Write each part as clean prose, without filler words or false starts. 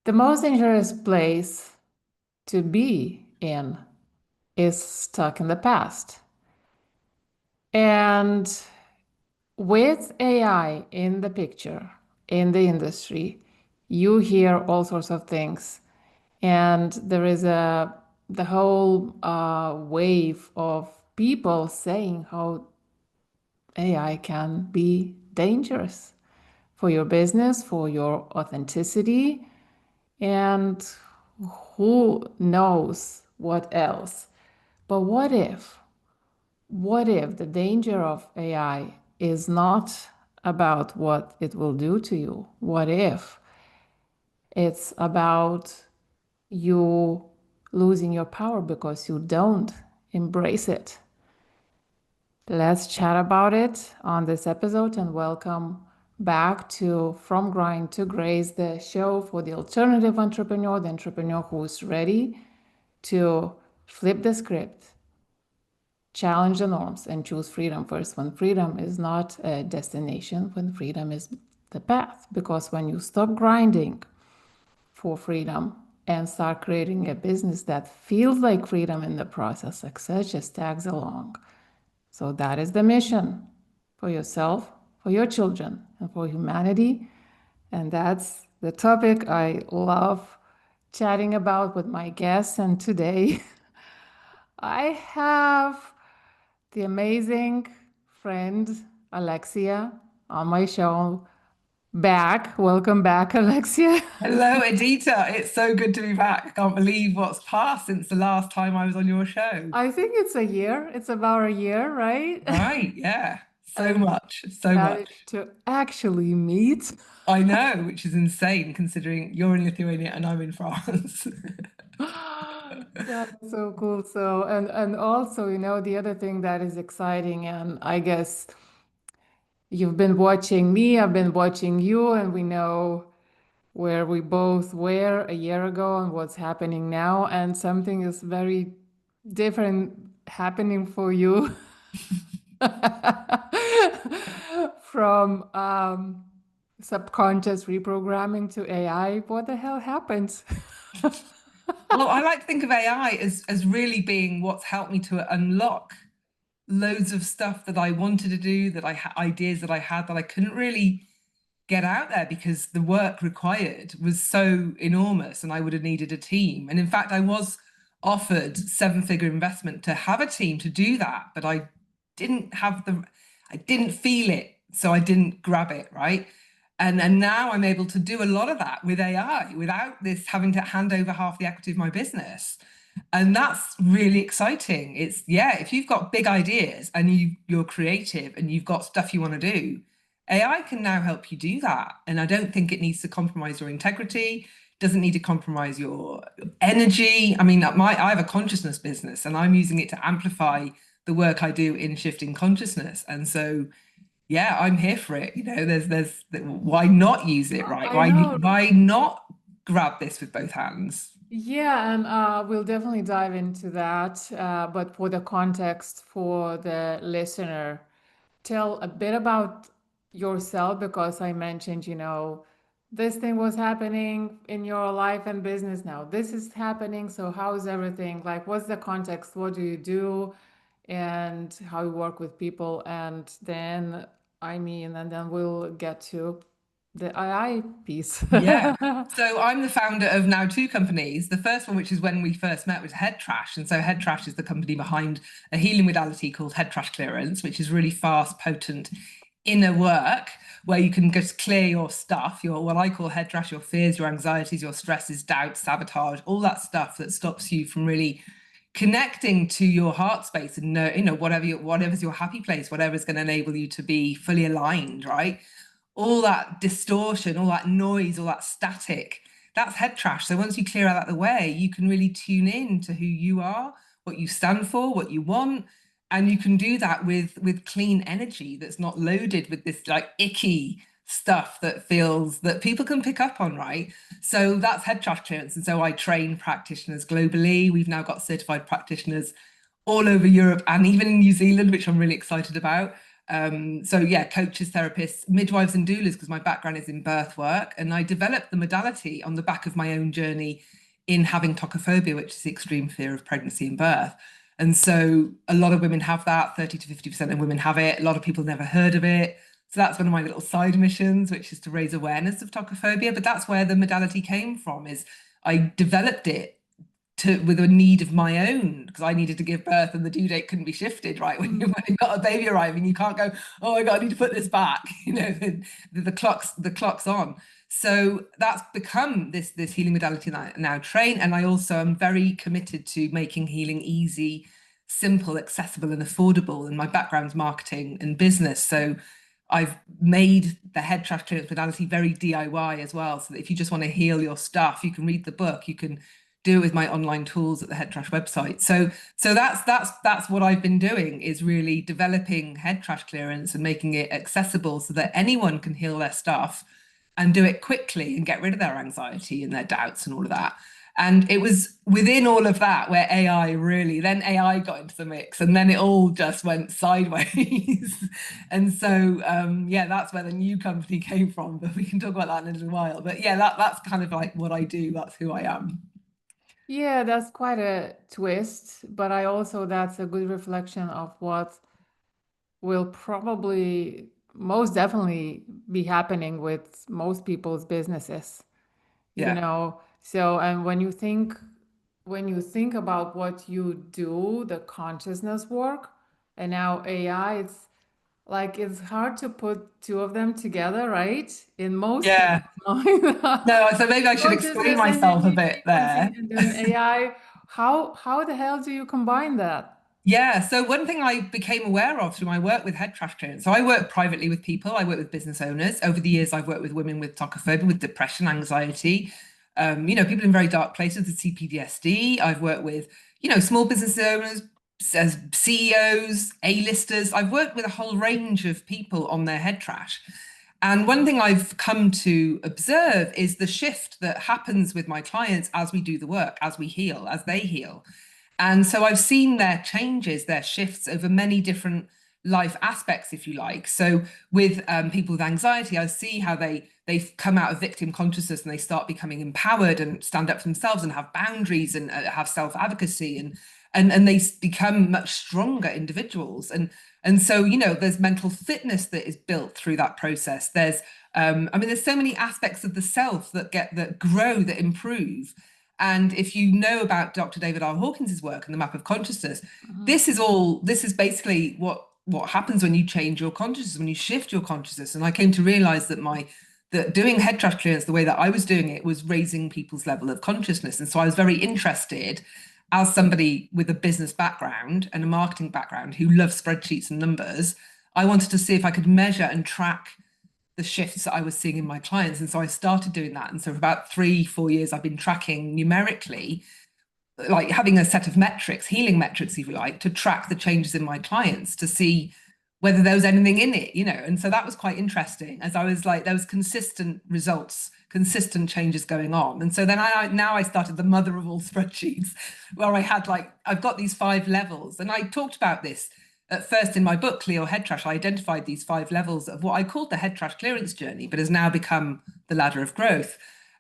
The most dangerous place to be in is stuck in the past. And with AI in the picture, in the industry, you hear all sorts of things. And there is the whole wave of people saying how AI can be dangerous for your business, for your authenticity, and who knows what else. But what if the danger of AI is not about what it will do to you? What if it's about you losing your power because you don't embrace it? Let's chat about it on this episode and welcome back to From Grind to Grace, the show for the alternative entrepreneur, the entrepreneur who's ready to flip the script, challenge the norms, and choose freedom first when freedom is not a destination, when freedom is the path. Because when you stop grinding for freedom and start creating a business that feels like freedom in the process, success just tags along. So that is the mission for yourself, for your children, and for humanity. And that's the topic I love chatting about with my guests. And today I have the amazing friend Alexia on my show back. Welcome back, Alexia. Hello, Edita. It's so good to be back. I can't believe what's passed since the last time I was on your show. I think it's a year. It's about a year, right? Right, yeah. So And much, so managed much. to actually meet. I know, which is insane considering you're in Lithuania and I'm in France. That's so cool. So, and also, the other thing that is exciting, and I guess you've been watching me, I've been watching you, and we know where we both were a year ago and what's happening now, and something is very different happening for you from subconscious reprogramming to AI. What the hell happened? Well, I like to think of AI as really being what's helped me to unlock loads of stuff that I wanted to do, that I had ideas that I had that I couldn't really get out there because the work required was so enormous and I would have needed a team. And in fact, I was offered seven-figure investment to have a team to do that, but didn't have I didn't feel it, so I didn't grab it, right? And now I'm able to do a lot of that with AI without this having to hand over half the equity of my business. And that's really exciting. It's yeah, if you've got big ideas and you're creative and you've got stuff you want to do, AI can now help you do that. And I don't think it needs to compromise your integrity, doesn't need to compromise your energy. I mean, I have a consciousness business and I'm using it to amplify the work I do in shifting consciousness. And so yeah, I'm here for it. There's why not use it, right? I know. Why not grab this with both hands? Yeah, and we'll definitely dive into that. But for the context for the listener, tell a bit about yourself because I mentioned, this thing was happening in your life and business now. This is happening. So, how is everything? Like, what's the context? What do you do? And how you work with people? And then we'll get to the AI piece. Yeah. So I'm the founder of now two companies. The first one, which is when we first met, was Head Trash. And so Head Trash is the company behind a healing modality called Head Trash Clearance, which is really fast, potent inner work where you can just clear your stuff, your what I call head trash, your fears, your anxieties, your stresses, doubts, sabotage, all that stuff that stops you from really connecting to your heart space and know, whatever's your happy place, whatever's going to enable you to be fully aligned, right? All that distortion, all that noise, all that static, that's head trash. So once you clear out the way, you can really tune in to who you are, what you stand for, what you want. And you can do that with clean energy that's not loaded with this like icky stuff that feels that people can pick up on, right? So that's head trash clearance. And so I train practitioners globally. We've now got certified practitioners all over Europe and even in New Zealand, which I'm really excited about. So yeah, coaches, therapists, midwives and doulas, because my background is in birth work. And I developed the modality on the back of my own journey in having tocophobia, which is the extreme fear of pregnancy and birth. And so a lot of women have that, 30 to 50% of women have it. A lot of people never heard of it. So that's one of my little side missions, which is to raise awareness of tocophobia. But that's where the modality came from, is I developed it with a need of my own, because I needed to give birth and the due date couldn't be shifted, right? When you've got a baby arriving, you can't go, oh my God, I need to put this back. The clock's on. So that's become this healing modality that I now train. And I also am very committed to making healing easy, simple, accessible, and affordable. And my background's marketing and business. So I've made the head trash clearance modality very DIY as well. So that if you just want to heal your stuff, you can read the book, you can do it with my online tools at the Head Trash website. So that's what I've been doing, is really developing head trash clearance and making it accessible so that anyone can heal their stuff and do it quickly and get rid of their anxiety and their doubts and all of that. And it was within all of that where then AI got into the mix, and then it all just went sideways. And so, yeah, that's where the new company came from, but we can talk about that in a little while. But yeah, that's kind of like what I do. That's who I am. Yeah, that's quite a twist, but that's a good reflection of what will probably most definitely be happening with most people's businesses, you Yeah. know. So, and when you think about what you do, the consciousness work, and now AI, it's hard to put two of them together, right? In most Yeah. people's mind. No, so maybe I should explain Consciousness and then myself a you bit there. frequency and then AI. How the hell do you combine that? Yeah, so one thing I became aware of through my work with head trash clearance. So I work privately with people, I work with business owners. Over the years, I've worked with women with tocophobia, with depression, anxiety, people in very dark places with CPTSD. I've worked with, small business owners, as CEOs, A-listers. I've worked with a whole range of people on their head trash. And one thing I've come to observe is the shift that happens with my clients as we do the work, as we heal, as they heal. And so I've seen their changes, their shifts over many different life aspects, if you like. So with people with anxiety, I see how they've come out of victim consciousness and they start becoming empowered and stand up for themselves and have boundaries and have self-advocacy, and they become much stronger individuals. And so, there's mental fitness that is built through that process. There's so many aspects of the self that grow, that improve. And if you know about Dr. David R. Hawkins's work and the map of consciousness, this is basically what happens when you change your consciousness, when you shift your consciousness. And I came to realize that doing head trash clearance the way that I was doing it was raising people's level of consciousness. And so I was very interested, as somebody with a business background and a marketing background who loves spreadsheets and numbers. I wanted to see if I could measure and track the shifts that I was seeing in my clients. And so I started doing that. And so for about 3-4 years, I've been tracking numerically, like having a set of metrics, healing metrics, if you like, to track the changes in my clients, to see whether there was anything in it, And so that was quite interesting, as I was like, there was consistent results, consistent changes going on. And so then I started the mother of all spreadsheets, where I've got these 5 levels. And I talked about this at first in my book, Clear Head Trash. I identified these 5 levels of what I called the head trash clearance journey, but has now become the ladder of growth.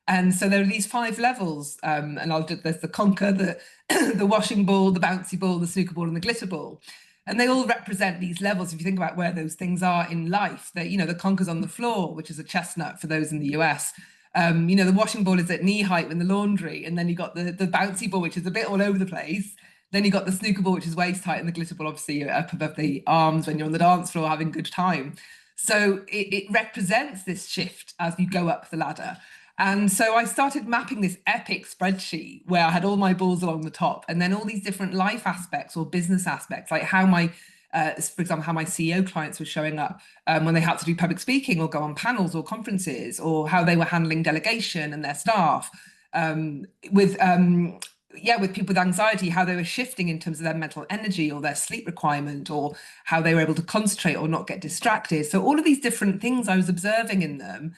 And so there are these 5 levels, and there's the conquer, the washing ball, the bouncy ball, the snooker ball, and the glitter ball. And they all represent these levels. If you think about where those things are in life, the conker's on the floor, which is a chestnut for those in the US. The washing ball is at knee height in the laundry, and then you got the bouncy ball, which is a bit all over the place. Then you got the snooker ball, which is waist height, and the glitter ball, obviously, up above the arms when you're on the dance floor having a good time. So it represents this shift as you go up the ladder. And so I started mapping this epic spreadsheet where I had all my balls along the top, and then all these different life aspects or business aspects, like how for example, how my CEO clients were showing up when they had to do public speaking or go on panels or conferences, or how they were handling delegation and their staff. With people with anxiety, how they were shifting in terms of their mental energy or their sleep requirement, or how they were able to concentrate or not get distracted. So all of these different things I was observing in them,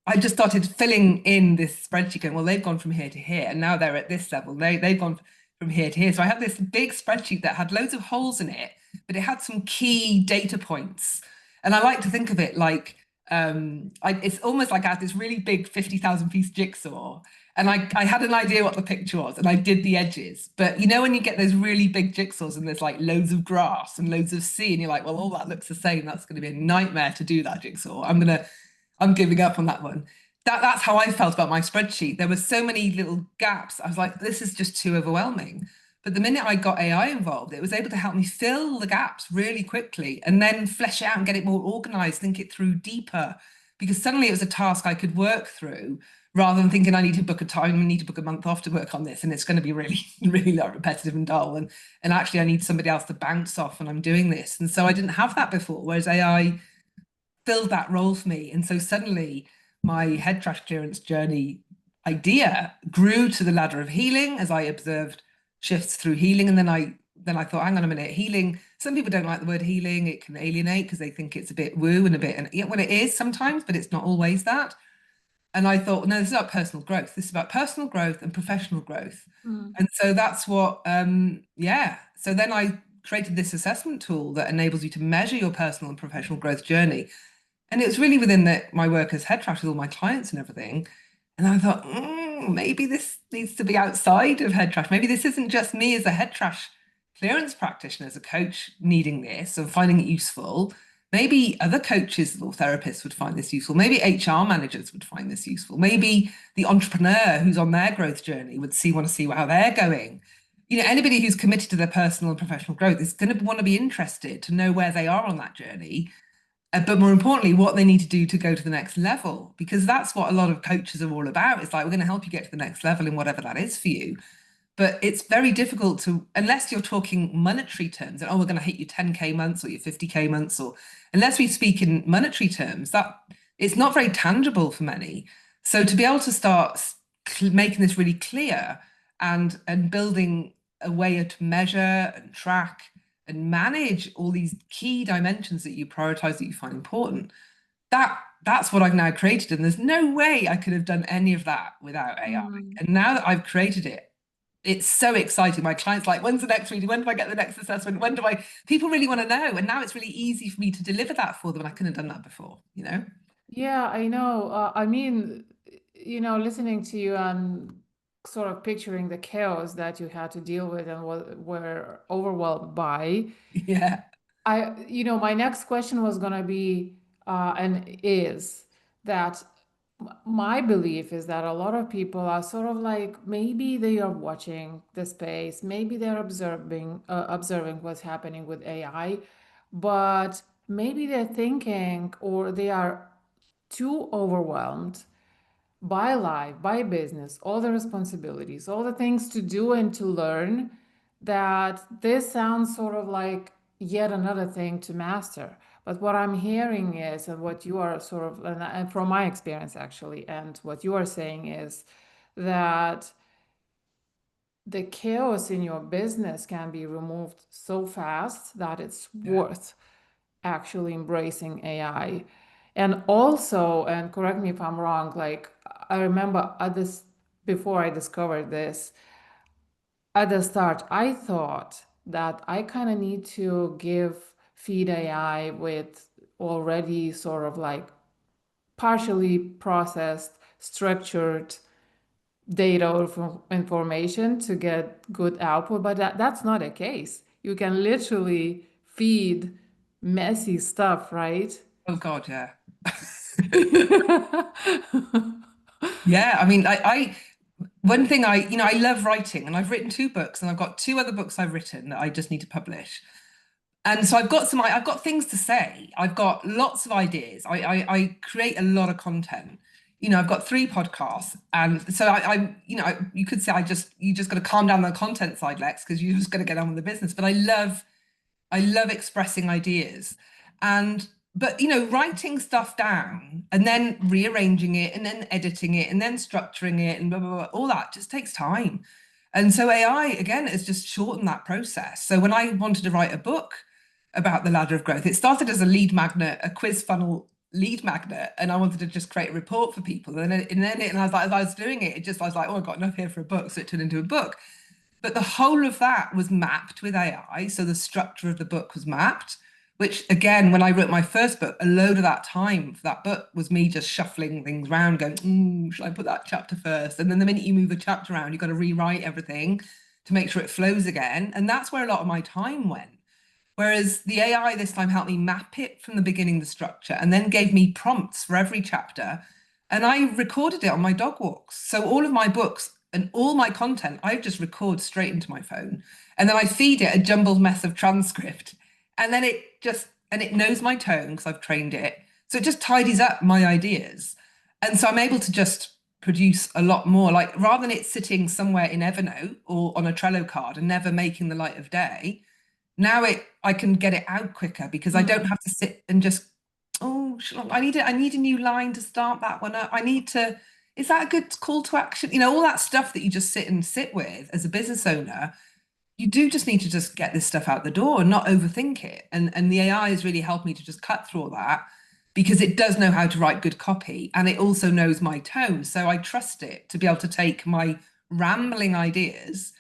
I just started filling in this spreadsheet going, well, they've gone from here to here, and now they're at this level. They've gone from here to here. So I had this big spreadsheet that had loads of holes in it, but it had some key data points And I like to think of it like it's almost like I had this really big 50,000 piece jigsaw, and I had an idea what the picture was, and I did the edges. But you know, when you get those really big jigsaws and there's like loads of grass and loads of sea, and you're like, well, all that looks the same. That's going to be a nightmare to do that jigsaw. I'm giving up on that one. That's how I felt about my spreadsheet. There were so many little gaps. I was like, this is just too overwhelming. But the minute I got AI involved, it was able to help me fill the gaps really quickly and then flesh it out and get it more organized, think it through deeper. Because suddenly it was a task I could work through rather than thinking I need to book a time, I need to book a month off to work on this. And it's going to be really, really like repetitive and dull. And actually I need somebody else to bounce off when I'm doing this. And so I didn't have that before, whereas AI filled that role for me. And so suddenly my head trash clearance journey idea grew to the ladder of healing as I observed shifts through healing. And then I thought, hang on a minute, healing. Some people don't like the word healing. It can alienate because they think it's a bit woo and a bit, and yeah, well, it is sometimes, but it's not always that. And I thought, no, this is about personal growth. This is about personal growth and professional growth. Mm. And so that's what, yeah. So then I created this assessment tool that enables you to measure your personal and professional growth journey. And it was really within my work as head trash with all my clients and everything. And I thought, maybe this needs to be outside of head trash. Maybe this isn't just me as a head trash clearance practitioner, as a coach needing this or finding it useful. Maybe other coaches or therapists would find this useful. Maybe HR managers would find this useful. Maybe the entrepreneur who's on their growth journey would want to see how they're going. You know, anybody who's committed to their personal and professional growth is going to want to be interested to know where they are on that journey, but more importantly, what they need to do to go to the next level, because that's what a lot of coaches are all about. It's like, we're going to help you get to the next level in whatever that is for you. But it's very difficult to, unless you're talking monetary terms, and we're going to hit you 10K months or your 50K months, or unless we speak in monetary terms, that it's not very tangible for many. So to be able to start making this really clear and building a way to measure and track and manage all these key dimensions that you prioritize, that you find important, that's what I've now created. And there's no way I could have done any of that without AI. And now that I've created it, it's so exciting. My clients like, when's the next reading? When do I get the next assessment? When do I? People really want to know. And now it's really easy for me to deliver that for them. And I couldn't have done that before, you know? Yeah, I know. I mean, listening to you and sort of picturing the chaos that you had to deal with and were overwhelmed by. Yeah. My next question was gonna be, and is that my belief is that a lot of people are sort of like, maybe they are watching the space, maybe they're observing what's happening with AI, but maybe they're thinking, or they are too overwhelmed by life, by business, all the responsibilities, all the things to do and to learn, that this sounds sort of like yet another thing to master. But what I'm hearing is, and what you are sort of, and from my experience actually, and what you are saying is that the chaos in your business can be removed so fast that it's Yeah. worth actually embracing AI. And also, and correct me if I'm wrong, like I remember at this, before I discovered this, at the start, I thought that I kind of need to feed AI with already sort of like partially processed, structured data or information to get good output, but that's not the case. You can literally feed messy stuff, right? Oh God, yeah. Yeah. I mean, one thing I love writing, and I've written 2 books, and I've got 2 other books I've written that I just need to publish. And so I've got things to say. I've got lots of ideas. I create a lot of content. I've got 3 podcasts, and so you could say you just got to calm down the content side, Lex, because you're just going to get on with the business. But I love expressing ideas, but writing stuff down and then rearranging it and then editing it and then structuring it and blah, blah, blah, all that just takes time. And so AI again has just shortened that process. So when I wanted to write a book about the ladder of growth, it started as a lead magnet, a quiz funnel lead magnet, and I wanted to just create a report for people. And I was like, as I was doing it, I was like, oh, I've got enough here for a book, so it turned into a book. But the whole of that was mapped with AI. So the structure of the book was mapped. which again, when I wrote my first book, a load of that time for that book was me just shuffling things around, going, should I put that chapter first? And then the minute you move a chapter around, you've got to rewrite everything to make sure it flows again. And that's where a lot of my time went. Whereas the AI this time helped me map it from the beginning, the structure, and then gave me prompts for every chapter. And I recorded it on my dog walks. So all of my books and all my content, I just record straight into my phone. And then I feed it a jumbled mess of transcript. And then it knows my tone because I've trained it. So it just tidies up my ideas. And so I'm able to just produce a lot more. Like rather than it sitting somewhere in Evernote or on a Trello card and never making the light of day, now I can get it out quicker because I don't have to sit and just, I need a new line to start that one up. Is that a good call to action? You know, all that stuff that you just sit with as a business owner, you do just need to just get this stuff out the door and not overthink it. And the AI has really helped me to just cut through all that because it does know how to write good copy and it also knows my tone. So I trust it to be able to take my rambling ideas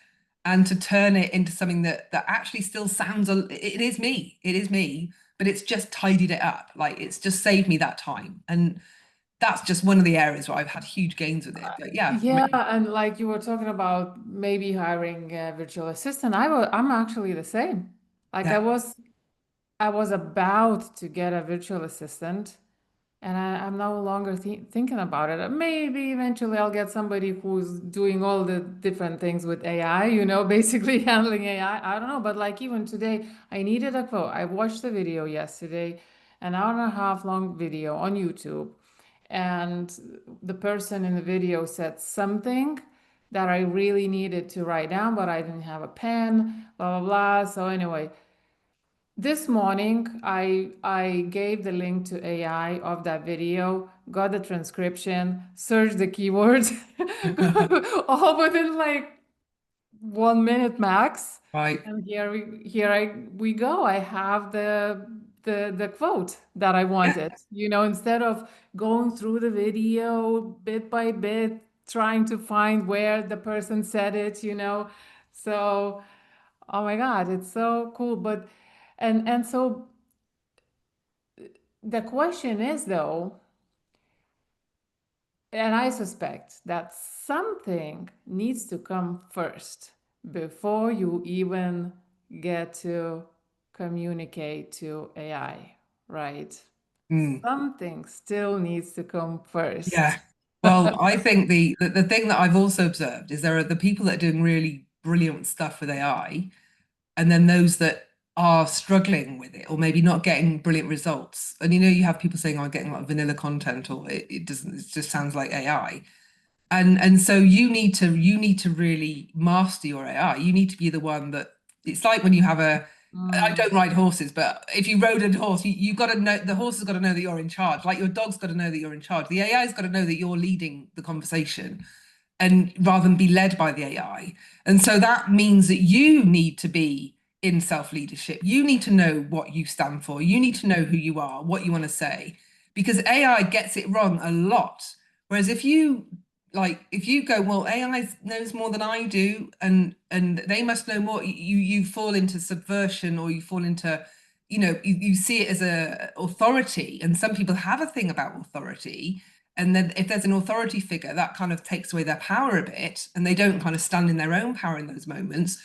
and to turn it into something that actually still sounds, it is me, but it's just tidied it up. Like it's just saved me that time. And that's just one of the areas where I've had huge gains with it. But yeah, Yeah, and like you were talking about maybe hiring a virtual assistant, I'm actually the same. Like yeah, I was about to get a virtual assistant, and I'm no longer thinking about it. Maybe eventually I'll get somebody who's doing all the different things with AI, basically handling AI. I don't know, but like even today, I needed a quote. I watched the video yesterday, an hour and a half long video on YouTube, and the person in the video said something that I really needed to write down, but I didn't have a pen, blah, blah, blah. So anyway, this morning, I gave the link to AI of that video, got the transcription, searched the keywords, all within like 1 minute max. right. And we go. I have the quote that I Yeah. wanted. Instead of going through the video bit by bit, trying to find where the person said it. So, oh my God, it's so cool. But and so the question is though, and I suspect that something needs to come first before you even get to communicate to AI, right? Mm. Something still needs to come first. Yeah. Well, I think the thing that I've also observed is there are the people that are doing really brilliant stuff with AI, and then those that are struggling with it or maybe not getting brilliant results. And you have people saying, "Oh, I'm getting a lot of vanilla content," or it doesn't, it just sounds like AI. And so you need to really master your AI. You need to be the one that it's like when you have a I Mm, don't ride horses, but if you rode a horse, you've got to know the horse has got to know that you're in charge. Like your dog's got to know that you're in charge. The AI's got to know that you're leading the conversation and rather than be led by the AI. And so that means that you need to be in self-leadership. You need to know what you stand for. You need to know who you are, what you want to say, because AI gets it wrong a lot. Whereas if you go, well, AI knows more than I do, and they must know more, you fall into subversion or you fall into, you see it as a authority. And some people have a thing about authority. And then if there's an authority figure, that kind of takes away their power a bit, and they don't kind of stand in their own power in those moments.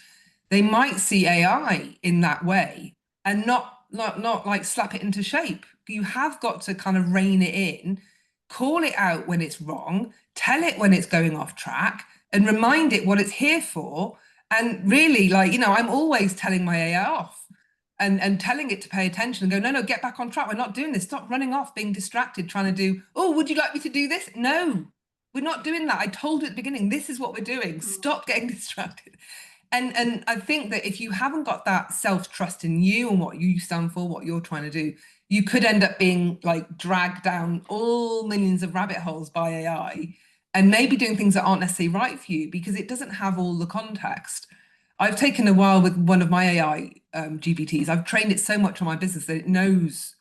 They might see AI in that way and not like slap it into shape. You have got to kind of rein it in, call it out when it's wrong, tell it when it's going off track, and remind it what it's here for. And really, I'm always telling my AI off and telling it to pay attention and go, no, get back on track. We're not doing this. Stop running off, being distracted, trying to do, oh, would you like me to do this? No, we're not doing that. I told you at the beginning, this is what we're doing. Stop getting distracted. And I think that if you haven't got that self-trust in you and what you stand for, what you're trying to do, you could end up being like dragged down all millions of rabbit holes by AI and maybe doing things that aren't necessarily right for you because it doesn't have all the context. I've taken a while with one of my AI GPTs. I've trained it so much on my business that it knows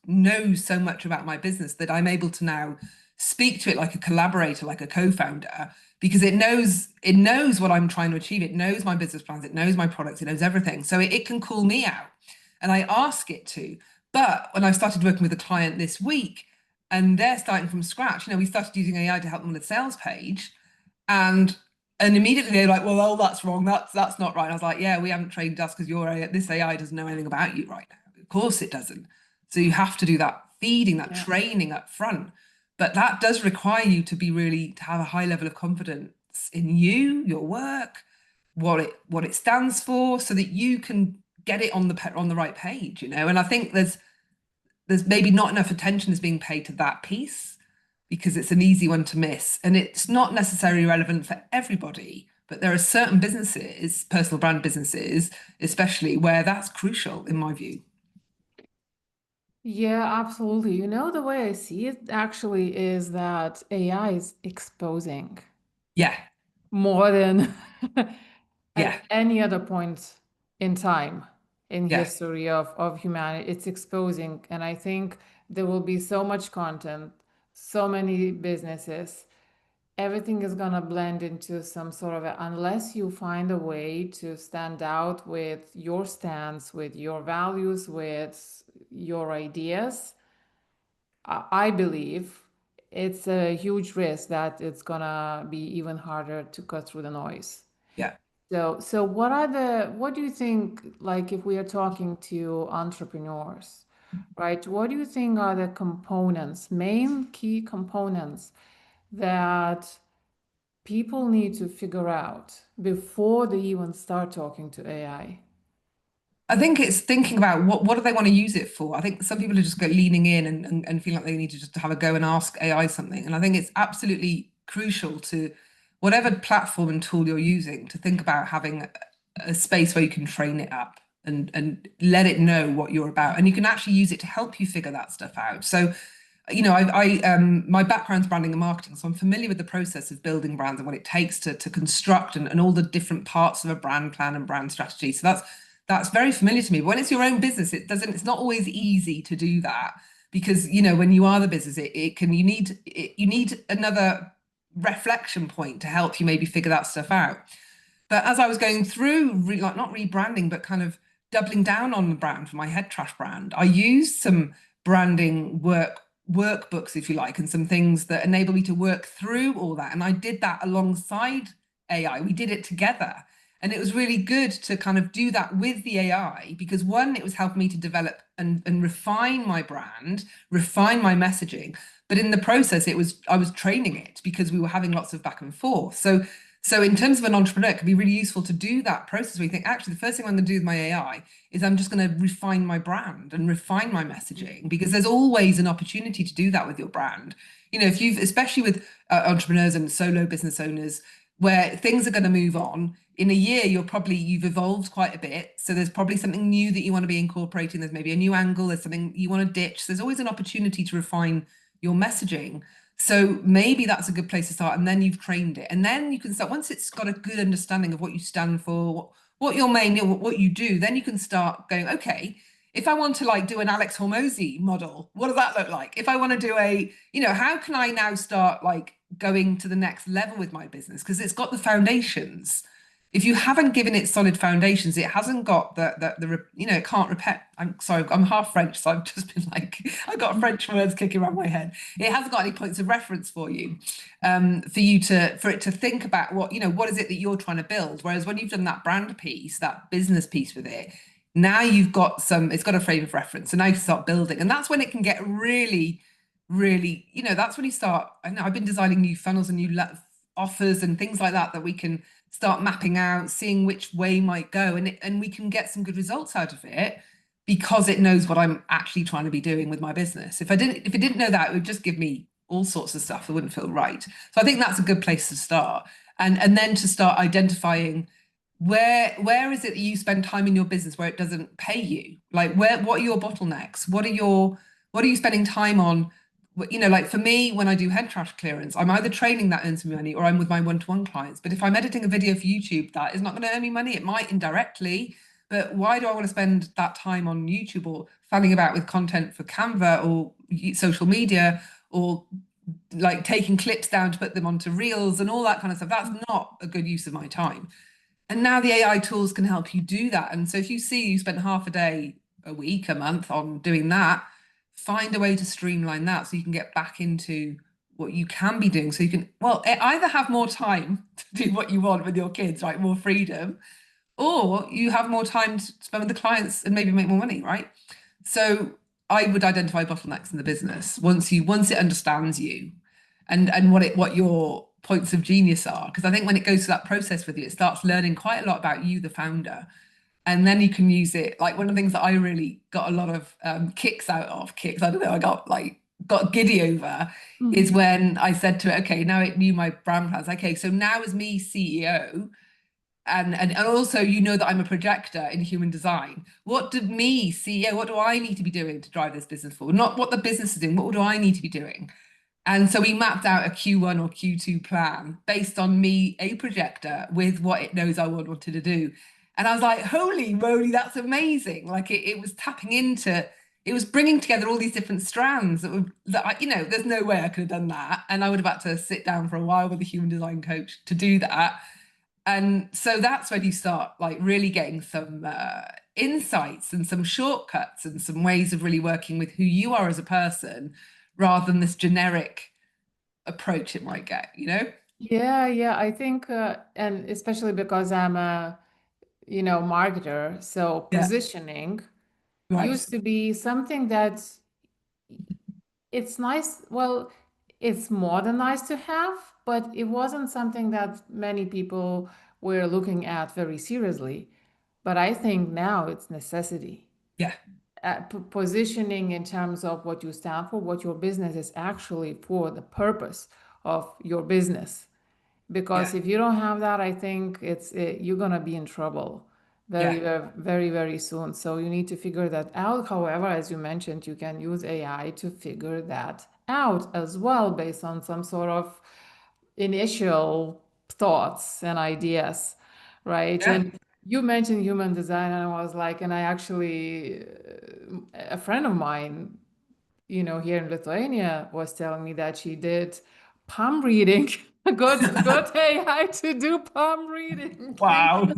so much about my business that I'm able to now speak to it like a collaborator, like a co-founder, because it knows what I'm trying to achieve. It knows my business plans. It knows my products. It knows everything. So it can call me out, and I ask it to. But when I started working with a client this week and they're starting from scratch, we started using AI to help them with a sales page, and immediately they're like, well, oh, that's wrong. That's not right. And I was like, yeah, we haven't trained us because this AI doesn't know anything about you right now. Of course it doesn't. So you have to do that feeding, that Yeah. training up front. But that does require you to have a high level of confidence in you, your work, what it stands for, so that you can get it on the right page, And I think there's maybe not enough attention is being paid to that piece because it's an easy one to miss. And it's not necessarily relevant for everybody, but there are certain businesses, personal brand businesses, especially, where that's crucial, in my view. Yeah, absolutely. The way I see it actually is that AI is exposing Yeah, more than yeah, at any other point in time in yeah. history of humanity. It's exposing, and I think there will be so much content, so many businesses. Everything is gonna blend into some sort of unless you find a way to stand out with your stance, with your values, with your ideas. I believe it's a huge risk that it's gonna be even harder to cut through the noise. Yeah. So what do you think, like if we are talking to entrepreneurs, right? What do you think are the components, main key components that people need to figure out before they even start talking to AI? I think it's thinking about what do they want to use it for. I think some people are just leaning in and feel like they need to just have a go and ask AI something. And I think it's absolutely crucial to whatever platform and tool you're using to think about having a space where you can train it up and let it know what you're about. And you can actually use it to help you figure that stuff out. So my background's branding and marketing, so I'm familiar with the process of building brands and what it takes to construct and all the different parts of a brand plan and brand strategy. So that's very familiar to me. But when it's your own business, it's not always easy to do that because when you are the business, you need another reflection point to help you maybe figure that stuff out. But as I was going through, like not rebranding, but kind of doubling down on the brand for my head trash brand, I used some branding workbooks, if you like, and some things that enable me to work through all that. And I did that alongside AI. We did it together. And it was really good to kind of do that with the AI because one, it was helping me to develop and refine my brand, refine my messaging. But in the process, I was training it because we were having lots of back and forth. So in terms of an entrepreneur, it can be really useful to do that process where you think, actually, the first thing I'm going to do with my AI is I'm just going to refine my brand and refine my messaging because there's always an opportunity to do that with your brand. If you've, especially with entrepreneurs and solo business owners, where things are going to move on in a year, you've evolved quite a bit. So there's probably something new that you want to be incorporating. There's maybe a new angle. There's something you want to ditch. There's always an opportunity to refine your messaging. So maybe that's a good place to start. And then you've trained it. And then you can start, once it's got a good understanding of what you stand for, what your main, what you do, then you can start going, okay, if I want to do an Alex Hormozy model, what does that look like? If I want to do how can I now start going to the next level with my business? Because it's got the foundations. If you haven't given it solid foundations, it hasn't got it can't repeat. I'm sorry, I'm half French, so I've just been I've got French words kicking around my head. It hasn't got any points of reference for you, for it to think about what is it that you're trying to build. Whereas when you've done that brand piece, that business piece with it, now it's got a frame of reference. So now you can start building, and that's when it can get really, really, that's when you start. I know I've been designing new funnels and new offers and things like that we can start mapping out, seeing which way might go, and we can get some good results out of it because it knows what I'm actually trying to be doing with my business. If it didn't know that, it would just give me all sorts of stuff that wouldn't feel right. So I think that's a good place to start, and then to start identifying where is it that you spend time in your business where it doesn't pay you? What are your bottlenecks? What are you spending time on? For me, when I do head trash clearance, I'm either training that earns me money or I'm with my one-to-one clients. But if I'm editing a video for YouTube, that is not going to earn me money. It might indirectly, but why do I want to spend that time on YouTube or fanning about with content for Canva or social media or taking clips down to put them onto reels and all that kind of stuff? That's not a good use of my time. And now the AI tools can help you do that. And so if you see you spent half a day a week, a month on doing that, find a way to streamline that so you can get back into what you can be doing. So you can, well, either have more time to do what you want with your kids, right? More freedom, or you have more time to spend with the clients and maybe make more money, right? So I would identify bottlenecks in the business once it understands you and what your points of genius are. Because I think when it goes through that process with you, it starts learning quite a lot about you, the founder. And then you can use it. Like one of the things that I really got a lot of kicks out of, I don't know, I got giddy over is Mhm. when I said to it, okay, now it knew my brand plans. Okay, so now as me CEO, and also you know that I'm a projector in human design. What do me, CEO, what do I need to be doing to drive this business forward? Not what the business is doing, what do I need to be doing? And so we mapped out a Q1 or Q2 plan based on me, a projector, with what it knows I wanted to do. And I was like, holy moly, that's amazing. Like it was tapping into, it was bringing together all these different strands there's no way I could have done that. And I would have had to sit down for a while with a human design coach to do that. And so that's when you start like really getting some insights and some shortcuts and some ways of really working with who you are as a person rather than this generic approach it might get, you know? Yeah, yeah, I think, and especially because I'm a, marketer, so Yeah, positioning right. used to be something that it's nice. Well, it's more than nice to have, but it wasn't something that many people were looking at very seriously. But I think now it's necessity. Yeah, Positioning in terms of what you stand for, what your business is actually for, the purpose of your business. yeah, Because if you don't have that, I think you're gonna be in trouble very, yeah, very, very, very soon. So you need to figure that out. However, as you mentioned, you can use AI to figure that out as well based on some sort of initial thoughts and ideas, right? yeah. And you mentioned human design, and I was like, and I actually, a friend of mine, here in Lithuania was telling me that she did palm reading. Got AI to do palm reading. Wow.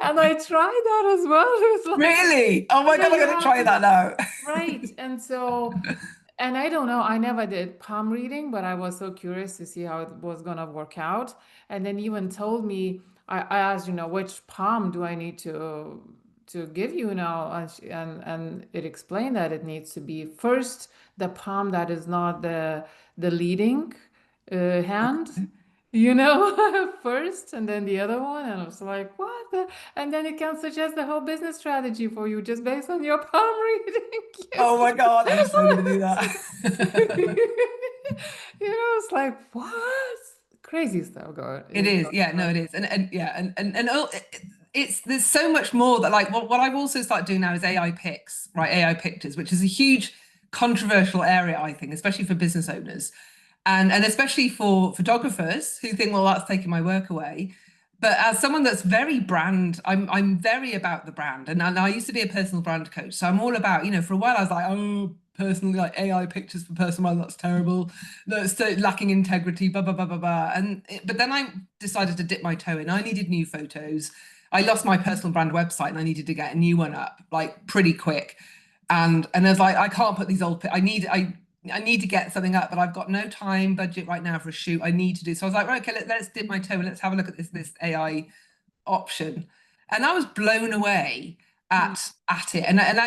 And I tried that as well. It's like, Really? Oh my yeah, God, I'm you going to have try to, that now. right. And I don't know, I never did palm reading, but I was so curious to see how it was gonna work out. And then even told me, I asked, which palm do I need to give you now? And it explained that it needs to be first the palm that is not the leading hand, first, and then the other one. And I was like, what? And then it can suggest the whole business strategy for you just based on your palm reading. Oh my God, I'm so going to do you that. it's like, what? Crazy stuff going It is is, going yeah, no, on. it is, and yeah, it's there's so much more that like what I've also started doing now is AI pics, right? AI pictures, which is a huge controversial area, I think, especially for business owners, and especially for photographers who think, well, that's taking my work away. But as someone that's very brand, I'm very about the brand, and I used to be a personal brand coach, so I'm all about, for a while I was like, oh, personally, like AI pictures for personal, that's terrible, that's so lacking integrity, blah blah blah blah blah. But then I decided to dip my toe in. I needed new photos. I lost my personal brand website, and I needed to get a new one up like pretty quick. And I was like, I can't put these old. I need to get something up, but I've got no time budget right now for a shoot. I need to do so. I was like, right, okay, let's dip my toe and let's have a look at this AI option. And I was blown away at it,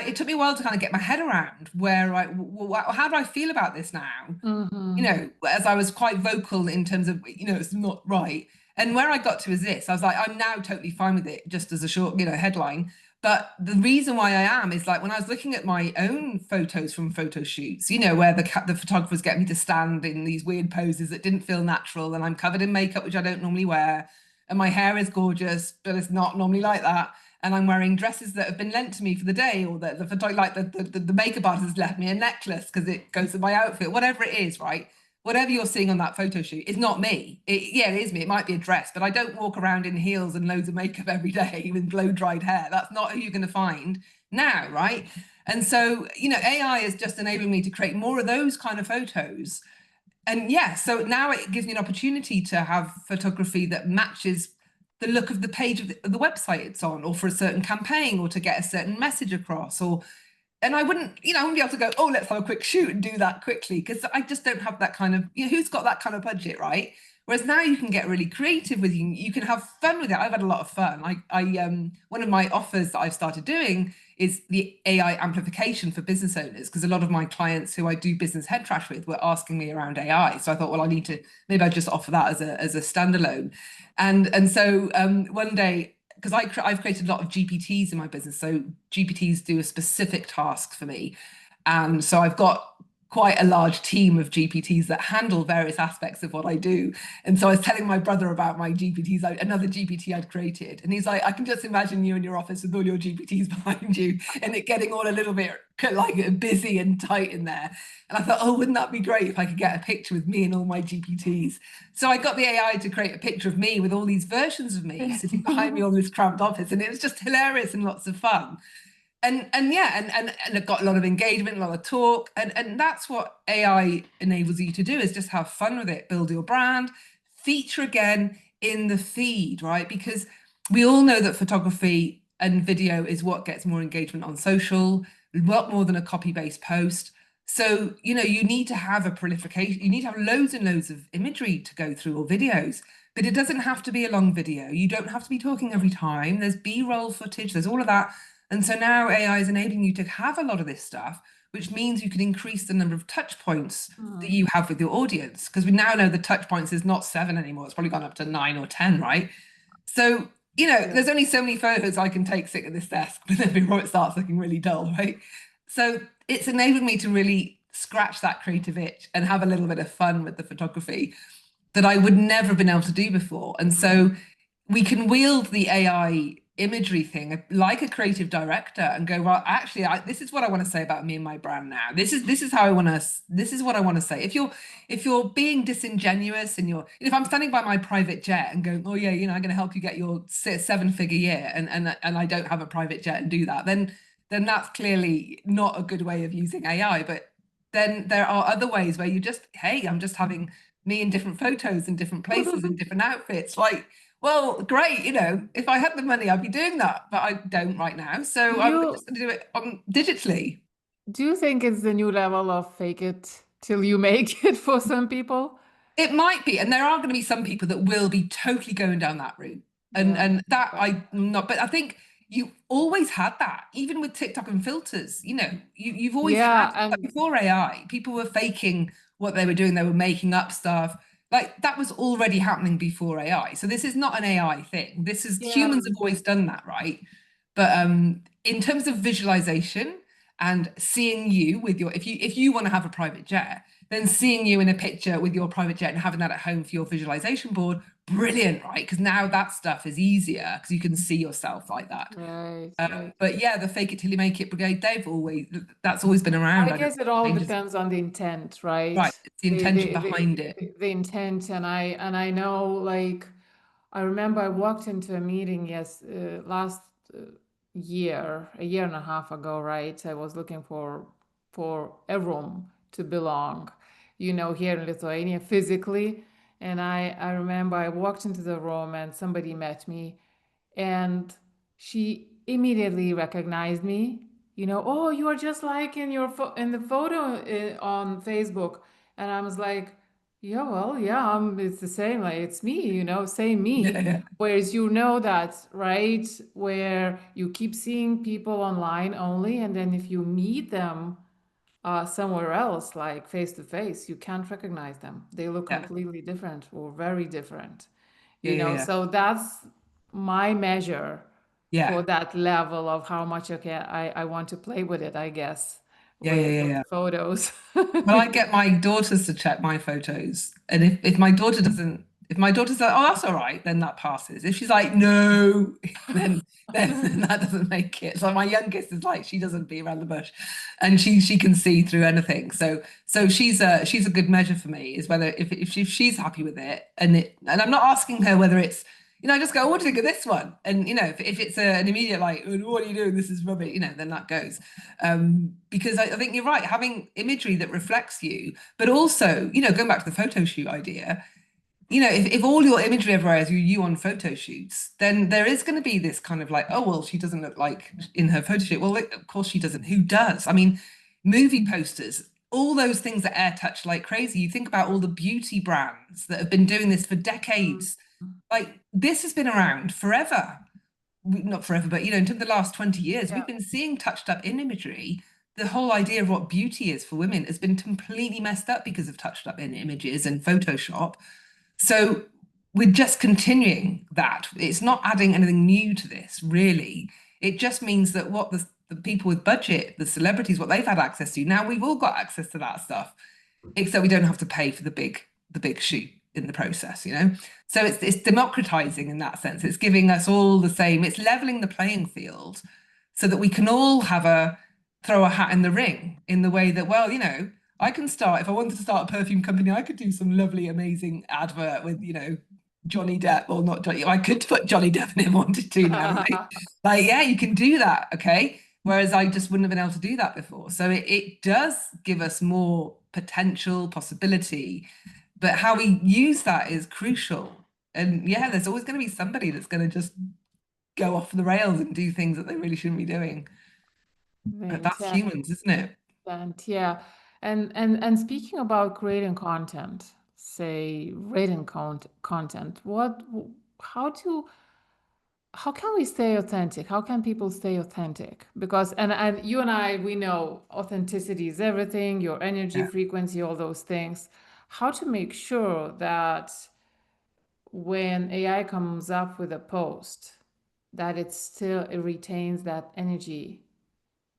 it took me a while to kind of get my head around where how do I feel about this now? Mm-hmm. As I was quite vocal in terms of, it's not right. And where I got to is this, I was like, I'm now totally fine with it, just as a short, headline. But the reason why I am is like when I was looking at my own photos from photo shoots, where the photographers get me to stand in these weird poses that didn't feel natural, and I'm covered in makeup, which I don't normally wear, and my hair is gorgeous, but it's not normally like that. And I'm wearing dresses that have been lent to me for the day, or the makeup artist has left me a necklace because it goes with my outfit, whatever it is, right? Whatever you're seeing on that photo shoot is not me. Yeah, it is me. It might be a dress, but I don't walk around in heels and loads of makeup every day with blow dried hair. That's not who you're going to find now, right? And so, AI is just enabling me to create more of those kind of photos. And yeah, so now it gives me an opportunity to have photography that matches the look of the page of the website it's on, or for a certain campaign, or to get a certain message across, or and I wouldn't, I wouldn't be able to go, oh, let's have a quick shoot and do that quickly, because I just don't have that kind of, who's got that kind of budget, right? Whereas now you can get really creative with you can have fun with it. I've had a lot of fun. One of my offers that I've started doing is the AI amplification for business owners, because a lot of my clients who I do business head trash with were asking me around AI. So I thought, well, I need to, maybe I just offer that as a standalone. And so one day, because I've created a lot of GPTs in my business. So GPTs do a specific task for me. And so I've got quite a large team of GPTs that handle various aspects of what I do. And so I was telling my brother about my GPTs, another GPT I'd created. And he's like, I can just imagine you in your office with all your GPTs behind you and it getting all a little bit like busy and tight in there. And I thought, oh, wouldn't that be great if I could get a picture with me and all my GPTs? So I got the AI to create a picture of me with all these versions of me sitting behind me on this cramped office. And it was just hilarious and lots of fun. And yeah, and it got a lot of engagement, a lot of talk, and that's what AI enables you to do, is just have fun with it, build your brand, feature again in the feed, right? Because we all know that photography and video is what gets more engagement on social, a lot more than a copy-based post. So, you need to have a proliferation, you need to have loads and loads of imagery to go through, or videos, but it doesn't have to be a long video. You don't have to be talking every time. There's B-roll footage, there's all of that. And so now AI is enabling you to have a lot of this stuff, which means you can increase the number of touch points that you have with your audience. Because we now know the touch points is not 7 anymore. It's probably gone up to 9 or 10, right? So, there's only so many photos I can take sitting at this desk before it starts looking really dull, right? So it's enabled me to really scratch that creative itch and have a little bit of fun with the photography that I would never have been able to do before. And so we can wield the AI imagery thing like a creative director and go, well, actually, this is what I want to say about me and my brand now. This is how I want to, this is what I want to say. If you're being disingenuous and if I'm standing by my private jet and going, oh yeah, I'm going to help you get your 7-figure year, and I don't have a private jet and do that, then that's clearly not a good way of using AI. But then there are other ways where you just, hey, I'm just having me in different photos in different places in different outfits. Like, well, great, if I had the money, I'd be doing that, but I don't right now. So I'm just going to do it digitally. Do you think it's the new level of fake it till you make it for some people? It might be, and there are going to be some people that will be totally going down that route, Yeah. and that I'm not. But I think you always had that, even with TikTok and filters. You've always Yeah, had that before AI. People were faking what they were doing; they were making up stuff. Like that was already happening before AI. So this is not an AI thing. This is humans have always done that, right? But in terms of visualization and seeing you with your, if you want to have a private jet, then seeing you in a picture with your private jet and having that at home for your visualization board, brilliant, right? Because now that stuff is easier because you can see yourself like that. right. But yeah, the fake it till you make it brigade, that's always been around. I guess it all depends on the intent, right? Right, it's the intention behind it. The intent, and I know, like, I remember I walked into a meeting last year, a year and a half ago, right? I was looking for a room to belong, here in Lithuania physically. And I remember I walked into the room and somebody met me and she immediately recognized me. Oh, you are just like in the photo on Facebook. And I was like, yeah, well, yeah, it's the same, like it's me, same me. Yeah. Whereas that, right, where you keep seeing people online only, and then if you meet them somewhere else, like face to face, you can't recognize them. They look completely different or very different. Yeah. So that's my measure for Yeah. that level of how much I want to play with it, I guess, with Yeah. photos. Well, I get my daughters to check my photos, and if my daughter doesn't, if my daughter's like, oh, that's all right, then that passes. If she's like, no, then that doesn't make it. So my youngest is like, she doesn't beat around the bush, and she can see through anything. So she's a good measure for me, is whether if she's happy with it, and I'm not asking her whether it's, I just go, what do you think of this one? And if it's an immediate like, oh, what are you doing? This is rubbish, then that goes. Because I think you're right, having imagery that reflects you, but also, going back to the photo shoot idea, you know, if all your imagery everywhere is you on photo shoots, then there is going to be this kind of like, oh, well, she doesn't look like in her photo shoot. Well, of course she doesn't. Who does? I mean, movie posters, all those things that air touch like crazy. You think about all the beauty brands that have been doing this for Mm. decades. Like this has been around forever. Not forever, but you know, in terms of the last 20 years, Yeah. we've been seeing touched up in imagery. The whole idea of what beauty is for women has been completely messed up because of touched up in images and Photoshop. So we're just continuing that. It's not adding anything new to this, really. It just means that what the people with budget, the celebrities, what they've had access to, now we've all got access to that stuff, except we don't have to pay for the big shoot in the process, you know? So it's democratizing in that sense. It's giving us all the same, it's leveling the playing field so that we can all have a throw a hat in the ring in the way that, well, you know, I can start, if I wanted to start a perfume company, I could do some lovely, amazing advert with, you know, Johnny Depp, or not Johnny, I could put Johnny Depp in if I wanted to now, right? Like, yeah, you can do that, okay? Whereas I just wouldn't have been able to do that before. So it does give us more potential, possibility, but how we use that is crucial. And yeah, there's always going to be somebody that's going to just go off the rails and do things that they really shouldn't be doing. But that's Fantastic. humans, isn't it? Yeah. And speaking about creating content, say written content, how do how can we stay authentic? How can people stay authentic? Because and you and I, we know authenticity is everything, your energy, Yeah. frequency, all those things. How to make sure that when AI comes up with a post, that it retains that energy,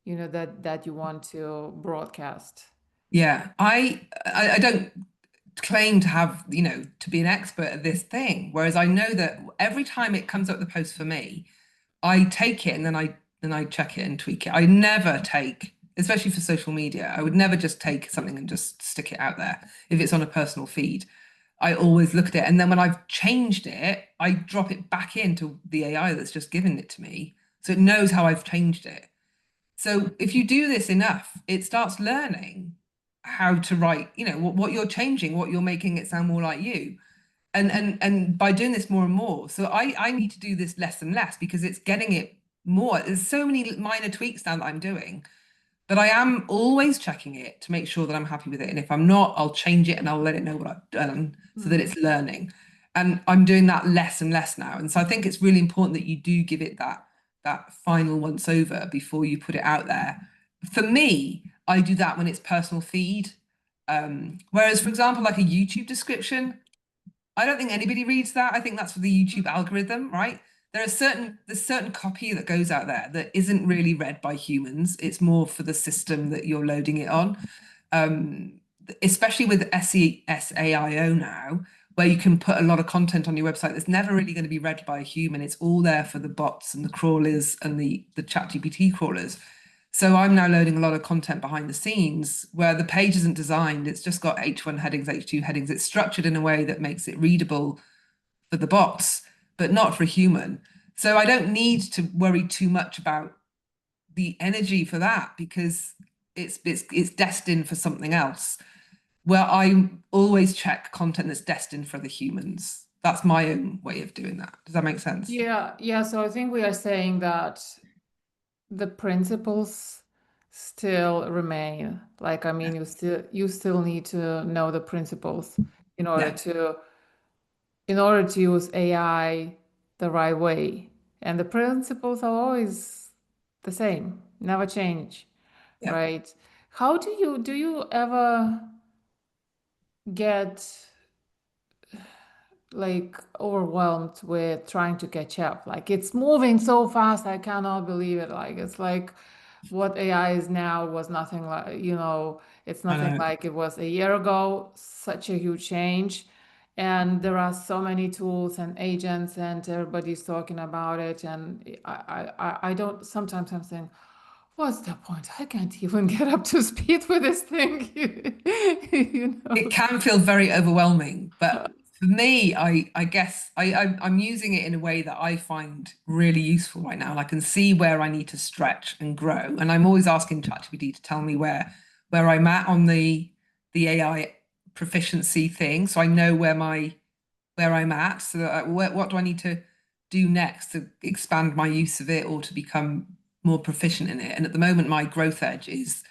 that you want to broadcast. Yeah. I don't claim to have, you know, to be an expert at this thing. Whereas I know that every time it comes up the post for me, I take it and then I check it and tweak it. I never take, especially for social media, I would never just take something and just stick it out there if it's on a personal feed. I always look at it, and then when I've changed it, I drop it back into the AI that's just given it to me, so it knows how I've changed it. So if you do this enough, it starts learning how to write, you know, what you're changing, what you're making it sound more like you. And by doing this more and more, so I need to do this less and less because it's getting it more. There's so many minor tweaks now that I'm doing, but I am always checking it to make sure that I'm happy with it. And if I'm not, I'll change it and I'll let it know what I've done so that Mm. it's learning. And I'm doing that less and less now. And so I think it's really important that you do give it that final once over before you put it out there. For me, I do that when it's personal feed. Whereas, for example, like a YouTube description, I don't think anybody reads that. I think that's for the YouTube algorithm, right? There's certain copy that goes out there that isn't really read by humans. It's more for the system that you're loading it on. Especially with SEO now, where you can put a lot of content on your website that's never really going to be read by a human. It's all there for the bots and the crawlers and the ChatGPT crawlers. So I'm now loading a lot of content behind the scenes where the page isn't designed. It's just got H1 headings, H2 headings. It's structured in a way that makes it readable for the bots, but not for a human. So I don't need to worry too much about the energy for that because it's destined for something else. Where I always check content that's destined for the humans. That's my own way of doing that. Does that make sense? Yeah. So I think we are saying that the principles still remain. Like, I Yeah. mean, you still need to know the principles in order Yeah. to in order to use AI the right way. And the principles are always the same, never change, Yeah. right? How do you ever get like overwhelmed with trying to catch up? Like it's moving so fast, I cannot believe it. Like it's like what AI is now was nothing like, it's I nothing know. like it was a year ago. Such a huge change. And there are so many tools and agents, and everybody's talking about it. And I don't, sometimes I'm saying, what's the point? I can't even get up to speed with this thing. You It know? can feel very overwhelming, but for me, I guess I'm using it in a way that I find really useful right now. And I can see where I need to stretch and grow. And I'm always asking ChatGPT to tell me where I'm at on the AI proficiency thing. So I know where my where I'm at. So what do I need to do next to expand my use of it or to become more proficient in it? And at the moment, my growth edge is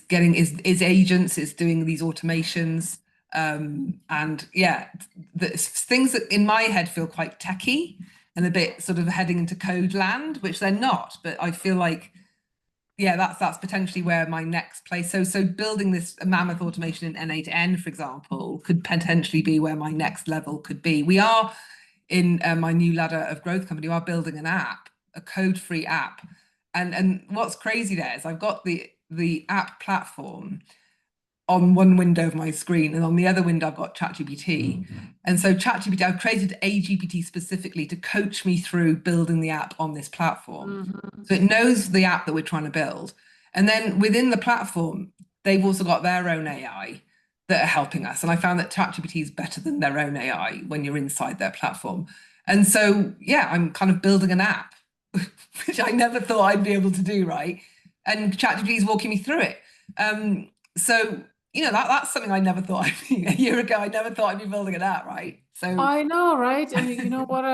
getting is agents, is doing these automations. And yeah, the things that in my head feel quite techy and a bit sort of heading into code land, which they're not, but I feel like yeah, that's potentially where my next place. So building this mammoth automation in N8 N, for example, could potentially be where my next level could be. We are in my new ladder of growth company, we are building an app, a code-free app. And what's crazy there is I've got the app platform on one window of my screen, and on the other window I've got ChatGPT. And so ChatGPT, I've created a GPT specifically to coach me through building the app on this platform. Mm-hmm. So it knows the app that we're trying to build. And then within the platform, they've also got their own AI that are helping us. And I found that ChatGPT is better than their own AI when you're inside their platform. And so, yeah, I'm kind of building an app, which I never thought I'd be able to do, right? And ChatGPT is walking me through it. So that's something I never thought I'd be a year ago. I never thought I'd be building an app, right? So I know, right? And you know what?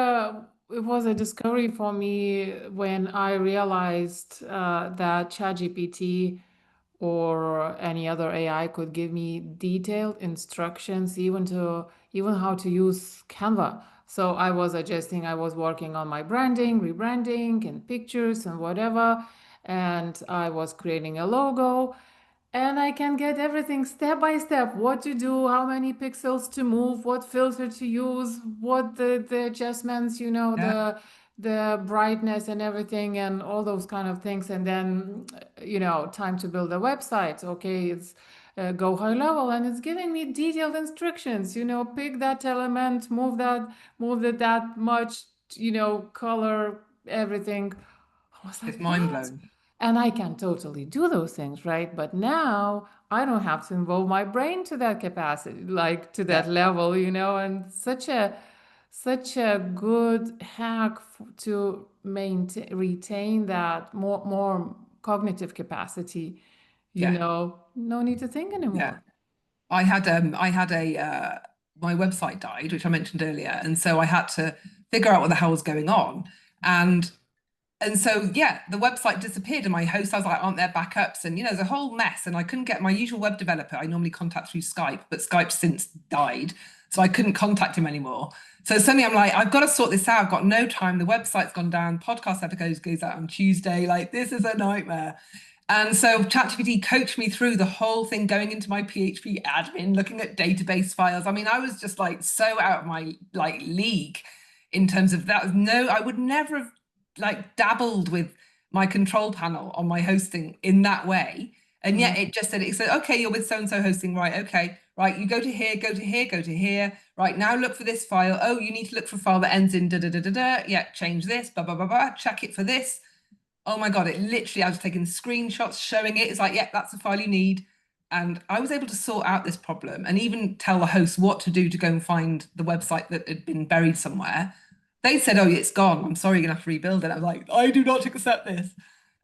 It was a discovery for me when I realized that ChatGPT or any other AI could give me detailed instructions, even how to use Canva. So I was adjusting, I was working on my branding, rebranding, and pictures and whatever, and I was creating a logo. And I can get everything step by step, what to do, how many pixels to move, what filter to use, what the adjustments, yeah, the brightness and everything and all those kind of things. And then, time to build a website. Okay, it's go high level and it's giving me detailed instructions, pick that element, move it that much, color, everything. I was like, it's mind what? blowing. And I can totally do those things, right? But now I don't have to involve my brain to that capacity, like to that Yeah, level, and such a good hack to maintain retain that more cognitive capacity, yeah, no need to think yeah. anymore. I had a my website died, which I mentioned earlier, and so I had to figure out what the hell was going on. And and so yeah, the website disappeared, and my host, I was like, aren't there backups? And there's a whole mess. And I couldn't get my usual web developer I normally contact through Skype, but Skype's since died, so I couldn't contact him anymore. So suddenly I'm like, I've got to sort this out. I've got no time. The website's gone down. Podcast episode goes out on Tuesday. Like this is a nightmare. And so ChatGPT coached me through the whole thing, going into my PHP admin, looking at database files. I mean, I was just like so out of my like league in terms of that. No, I would never have like dabbled with my control panel on my hosting in that way. And yet it said, okay, you're with so-and-so hosting, right? Okay, right. You go to here, go to here, go to here. Right now, look for this file. Oh, you need to look for a file that ends in da da da da da. Yeah, change this, blah blah blah blah. Check it for this. Oh my God, it literally, I was taking screenshots showing it. It's like, yeah, that's the file you need. And I was able to sort out this problem and even tell the host what to do to go and find the website that had been buried somewhere. They said, oh, it's gone. I'm sorry, you're going to have to rebuild it. I was like, I do not accept this.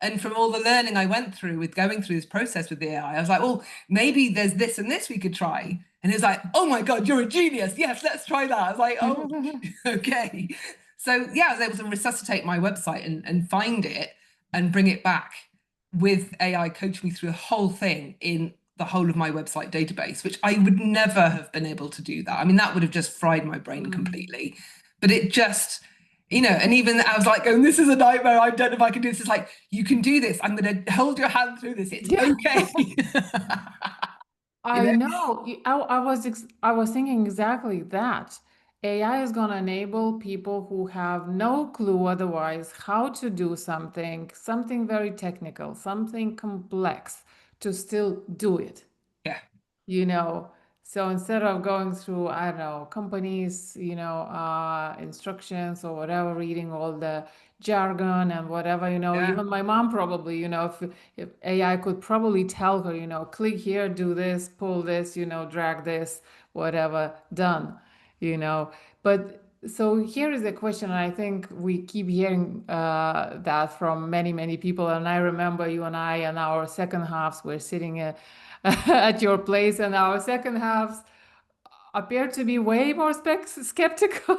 And from all the learning I went through with going through this process with the AI, I was like, well, maybe there's this and this we could try. And it was like, oh my God, you're a genius. Yes, let's try that. I was like, oh, okay. So yeah, I was able to resuscitate my website and find it and bring it back with AI coaching me through the whole thing in the whole of my website database, which I would never have been able to do that. I mean, that would have just fried my brain completely. But it just, and even I was like going, this is a nightmare. I don't know if I can do this. It's like, you can do this. I'm going to hold your hand through this. It's Yeah. okay. you I know? know. I was thinking exactly that. AI is going to enable people who have no clue otherwise how to do something very technical, something complex, to still do it Yeah. you know so instead of going through, I don't know, companies, instructions or whatever, reading all the jargon and whatever, Yeah. even my mom probably, if AI could probably tell her, click here, do this, pull this, drag this, whatever, done, you know but so here is a question, and I think we keep hearing that from many, many people. And I remember you and I and our second halves were sitting at your place, and our second halves appear to be way more skeptical,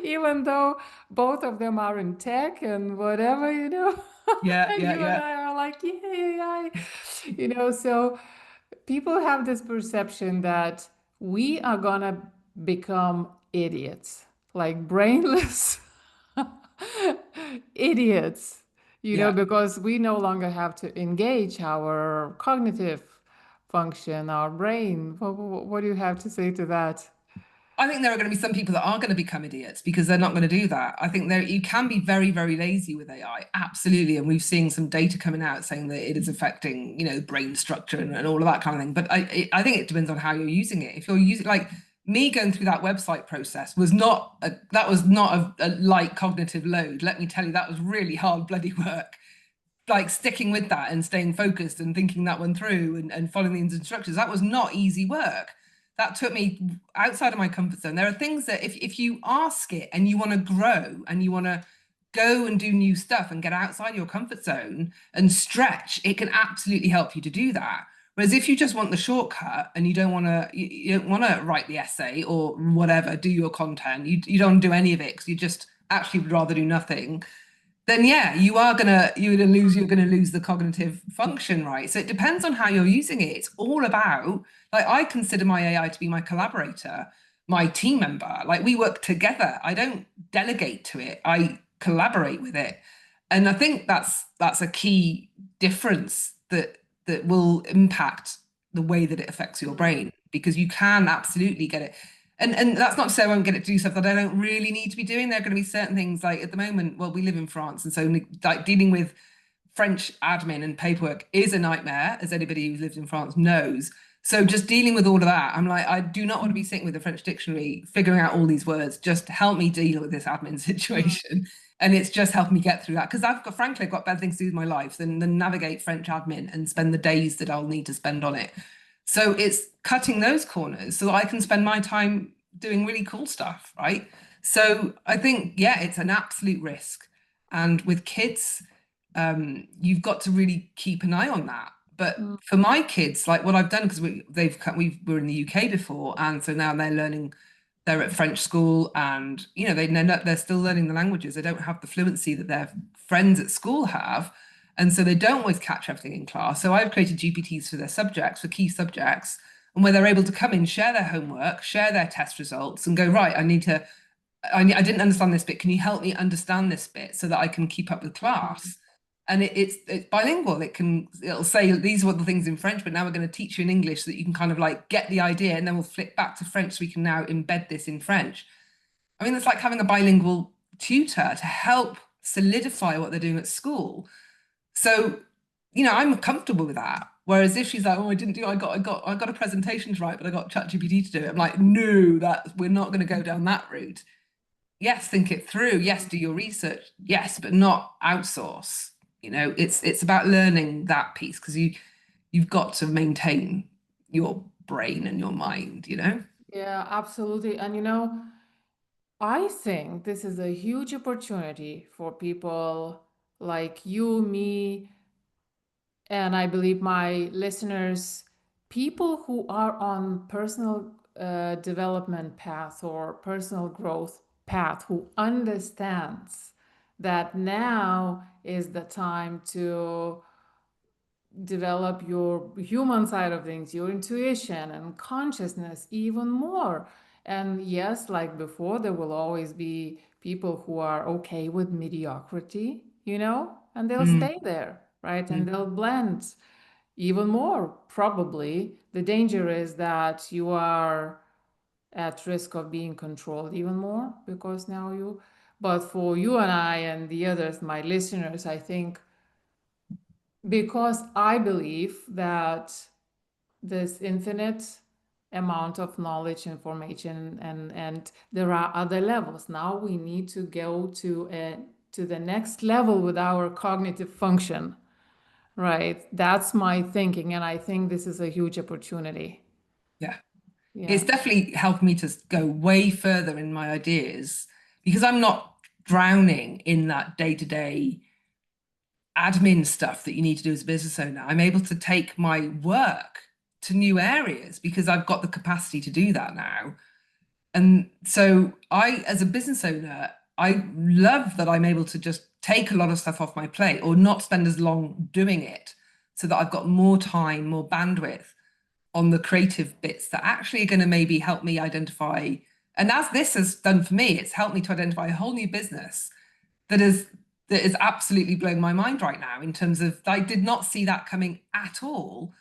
even though both of them are in tech and whatever, Yeah, and yeah, you and yeah. I are like, yeah, so people have this perception that we are gonna become idiots, like brainless idiots, Yeah. because we no longer have to engage our cognitive function, our brain. What do you have to say to that? I think there are going to be some people that are going to become idiots because they're not going to do that. I think there you can be very, very lazy with AI, absolutely. And we've seen some data coming out saying that it is affecting, brain structure and all of that kind of thing. But I think it depends on how you're using it. If you're using like me going through that website process was not a light cognitive load. Let me tell you, that was really hard bloody work, like sticking with that and staying focused and thinking that one through and following the instructions. That was not easy work. That took me outside of my comfort zone. There are things that if you ask it and you want to grow and you want to go and do new stuff and get outside your comfort zone and stretch, it can absolutely help you to do that. Whereas if you just want the shortcut and you don't want to write the essay or whatever, do your content, you don't do any of it because you just actually would rather do nothing, then yeah, you're gonna lose the cognitive function, right? So it depends on how you're using it. It's all about, like, I consider my AI to be my collaborator, my team member. Like, we work together. I don't delegate to it. I collaborate with it. And I think that's a key difference that will impact the way that it affects your brain, because you can absolutely get it. And that's not to say I won't get it to do stuff that I don't really need to be doing. There are going to be certain things, like at the moment, well, we live in France, and so like dealing with French admin and paperwork is a nightmare, as anybody who's lived in France knows. So just dealing with all of that, I'm like, I do not want to be sitting with the French dictionary, figuring out all these words. Just help me deal with this admin situation. And it's just helped me get through that, because frankly, I've got better things to do with my life than navigate French admin and spend the days that I'll need to spend on it. So it's cutting those corners so that I can spend my time doing really cool stuff, right? So I think, yeah, it's an absolute risk. And with kids, you've got to really keep an eye on that. But Mm, for my kids, like what I've done, because we were in the UK before, and so now they're learning. They're at French school, and they're still learning the languages. They don't have the fluency that their friends at school have, and so they don't always catch everything in class. So I've created GPTs for their subjects, for key subjects, and where they're able to come in, share their homework, share their test results, and go, right, I didn't understand this bit. Can you help me understand this bit so that I can keep up with class? And it's bilingual. It'll say these are the things in French, but now we're going to teach you in English so that you can kind of like get the idea, and then we'll flip back to French so we can now embed this in French. I mean, it's like having a bilingual tutor to help solidify what they're doing at school. So, I'm comfortable with that. Whereas if she's like, oh, I got a presentation to write, but I got ChatGPT to do it. I'm like, no, we're not going to go down that route. Yes, think it through. Yes, do your research. Yes, but not outsource. It's about learning that piece, because you've got to maintain your brain and your mind. yeah, absolutely. And I think this is a huge opportunity for people like you, me, and I believe my listeners, people who are on personal development path or personal growth path, who understands that now is the time to develop your human side of things, your intuition and consciousness even more. And yes, like before, there will always be people who are okay with mediocrity, and they'll Mm, stay there, right? And mm. they'll blend even more, probably. The danger is that you are at risk of being controlled even more, because now but for you and I and the others, my listeners, I think, because I believe that this infinite amount of knowledge, information, and there are other levels. Now we need to go to the next level with our cognitive function, right? That's my thinking, and I think this is a huge opportunity. Yeah. It's Yeah. definitely helped me to go way further in my ideas, because I'm not drowning in that day-to-day admin stuff that you need to do as a business owner. I'm able to take my work to new areas because I've got the capacity to do that now. And so I, as a business owner, I love that I'm able to just take a lot of stuff off my plate or not spend as long doing it so that I've got more time, more bandwidth on the creative bits that actually are going to maybe help me identify. And as this has done for me, it's helped me to identify a whole new business that is absolutely blowing my mind right now in terms of I did not see that coming at all.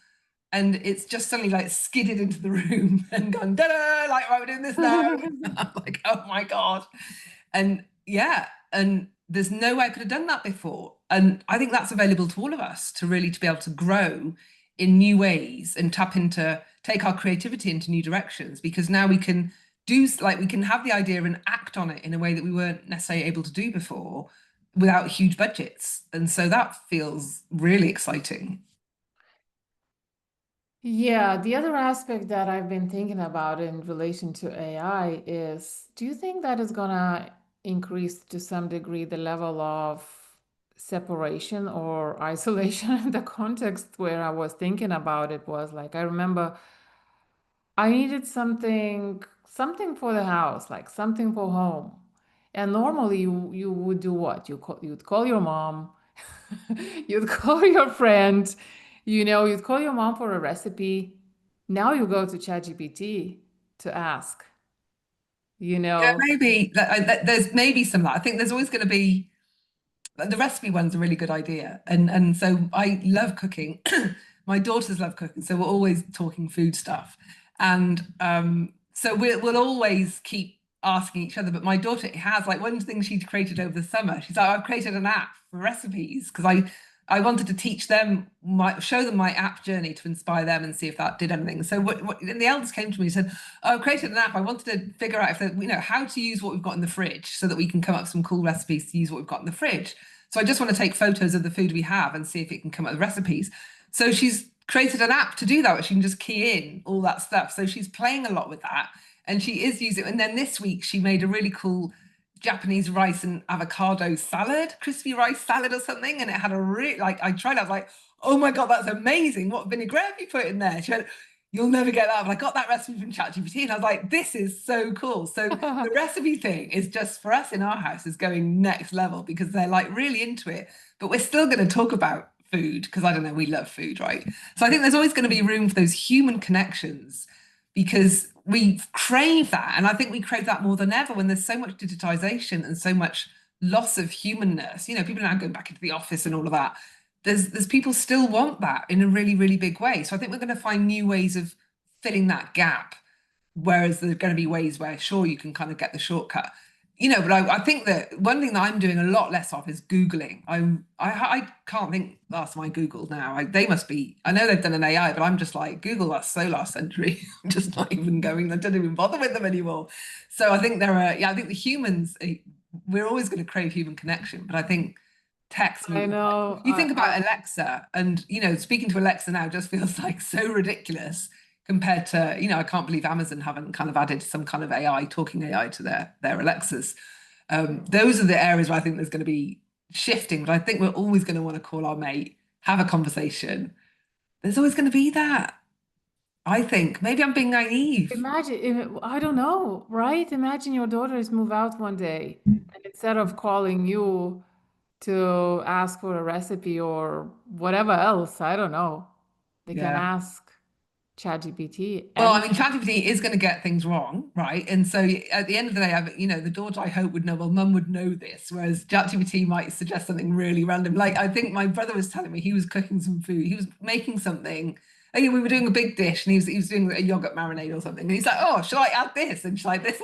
And it's just suddenly like skidded into the room and gone, da-da, like, right, we're doing this now. I'm like, oh my God. And yeah, and there's no way I could have done that before. And I think that's available to all of us to really to be able to grow in new ways and take our creativity into new directions, because now we can we can have the idea and act on it in a way that we weren't necessarily able to do before without huge budgets. And so that feels really exciting. Yeah, the other aspect that I've been thinking about in relation to AI is, do you think that is gonna increase to some degree the level of separation or isolation? The context where I was thinking about it was like, I remember I needed something for the house, like something for home. And normally you would do what? You'd call your mom, you'd call your friend, you'd call your mom for a recipe. Now you go to ChatGPT to ask, you Yeah, know. maybe there's maybe some of that. I think there's always going to be the recipe one's a really good idea, and so I love cooking. My daughters love cooking, so we're always talking food stuff, and so we'll always keep asking each other. But my daughter has like one thing she's created over the summer. She's like, I've created an app for recipes because I wanted to teach them show them my app journey to inspire them and see if that did anything. So and the eldest came to me and said, oh, I've created an app. I wanted to figure out if how to use what we've got in the fridge so that we can come up with some cool recipes to use what we've got in the fridge. So I just want to take photos of the food we have and see if it can come up with recipes. So she's created an app to do that, where she can just key in all that stuff. So she's playing a lot with that, and she is using it. And then this week she made a really cool Japanese rice and avocado salad, crispy rice salad or something. And it had a really, like, I tried it, I was like, oh my God, that's amazing. What vinaigrette have you put in there? She went, you'll never get that. But I got that recipe from ChatGPT and I was like, this is so cool. So the recipe thing is just for us in our house is going next level because they're like really into it. But we're still going to talk about food because I don't know, we love food, right? So I think there's always going to be room for those human connections because we crave that. And I think we crave that more than ever when there's so much digitization and so much loss of humanness. People are now going back into the office and all of that. There's people still want that in a really, really big way. So I think we're going to find new ways of filling that gap. Whereas there's going to be ways where, sure, you can kind of get the shortcut. But I think that one thing that I'm doing a lot less of is Googling. I can't think last time I Googled now. They must be, I know they've done an AI, but I'm just like, Google, that's so last century. I'm just not even going, I don't even bother with them anymore. So I think I think the humans, we're always going to crave human connection, but I think text I moving. know. If you think about Alexa and, speaking to Alexa now just feels like so ridiculous compared to, I can't believe Amazon haven't kind of added some kind of AI, talking AI to their Alexas. Those are the areas where I think there's going to be shifting, but I think we're always going to want to call our mate, have a conversation. There's always going to be that. I think maybe I'm being naive. I don't know, right? Imagine your daughters move out one day and instead of calling you to ask for a recipe or whatever else, I don't know, they can Yeah. ask ChatGPT Well, I mean, anything. ChatGPT is going to get things wrong, right? And so at the end of the day, the daughter I hope would know, well, mum would know this, whereas ChatGPT might suggest something really random. Like I think my brother was telling me he was cooking some food, he was making something. We were doing a big dish, and he was doing a yogurt marinade or something. And he's like, "Oh, shall I add this?" And shall I this?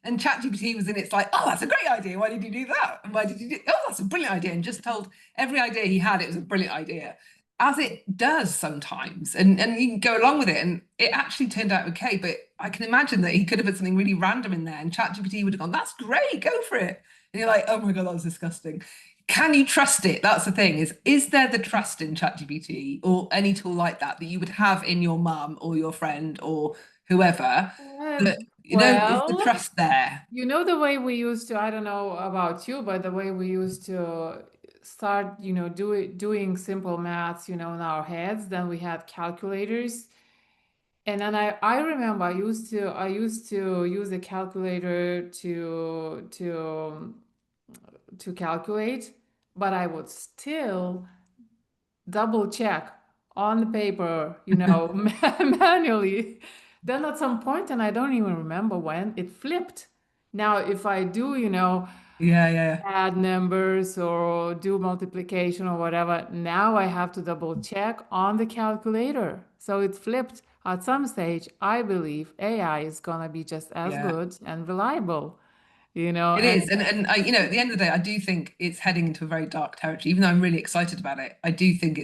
And ChatGPT was in. It's like, "Oh, that's a great idea. Why did you do that? And why did you do? Oh, that's a brilliant idea." And just told every idea he had, it was a brilliant idea, as it does sometimes, and you can go along with it, and it actually turned out okay. But I can imagine that he could have put something really random in there, and ChatGPT would have gone, "That's great, go for it." And you're like, "Oh my God, that was disgusting." Can you trust it? That's the thing. Is there the trust in ChatGPT or any tool like that that you would have in your mum or your friend or whoever? That is the Well, trust there? the way we used to, I don't know about you, but the way we used to start, doing simple maths, in our heads, then we had calculators. And then I remember I used to use a calculator to calculate, but I would still double check on the paper, manually. Then at some point, and I don't even remember when, it flipped. Now, if I do, Yeah, yeah, add numbers or do multiplication or whatever, now I have to double check on the calculator. So it flipped. At some stage, I believe AI is gonna be just as yeah. good and reliable, It and is, and I, at the end of the day, I do think it's heading into a very dark territory. Even though I'm really excited about it, I do think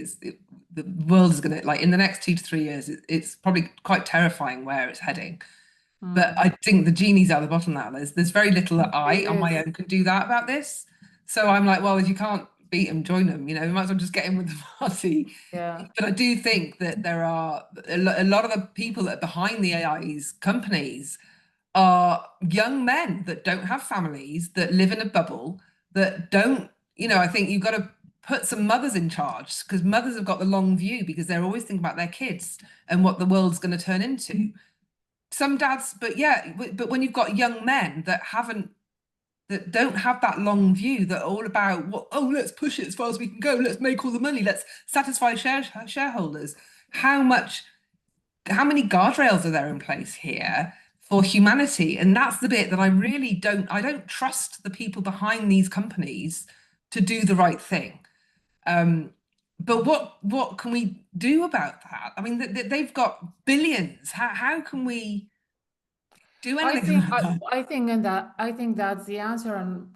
the world is going to, like, in the next 2 to 3 years, it's probably quite terrifying where it's heading. But mm, I think the genie's out of the bottle now. There's very little that it I, on my is. own, can do that about this. So I'm like, well, if you can't beat them, join them. You might as well just get in with the party. Yeah. But I do think that there are a lot of the people that are behind the AI's companies are young men that don't have families, that live in a bubble, that don't, I think you've got to put some mothers in charge, because mothers have got the long view, because they're always thinking about their kids and what the world's going to turn into. Some dads, but yeah, but when you've got young men that don't have that long view, that are all about what, oh, let's push it as far as we can go, let's make all the money, let's satisfy shareholders. How much how many guardrails are there in place here for humanity? And that's the bit that I don't trust the people behind these companies to do the right thing. But what can we do about that? I mean, they've got billions. How can we do I anything think about I, that? I think that's the answer and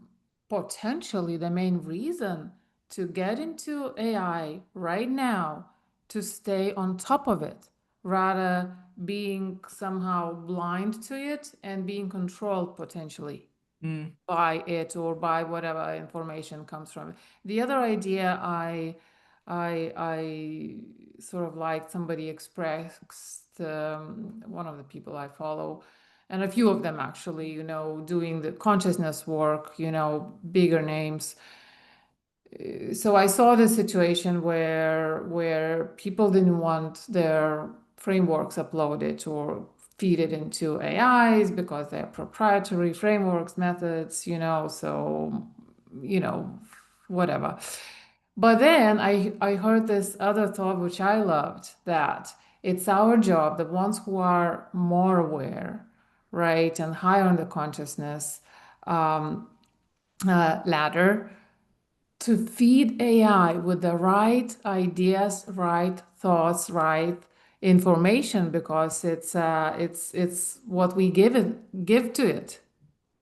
potentially the main reason to get into AI right now, to stay on top of it rather being somehow blind to it and being controlled potentially Mm, by it or by whatever information comes from it. The other idea I sort of like somebody expressed, one of the people I follow, and a few of them actually, doing the consciousness work, bigger names. So I saw this situation where people didn't want their frameworks uploaded or feed it into AIs because they're proprietary frameworks, methods, so you know, whatever. But then I heard this other thought which I loved, that it's our job, the ones who are more aware, right, and higher on the consciousness um, ladder, to feed AI with the right ideas, right thoughts, right information, because it's what we give to it,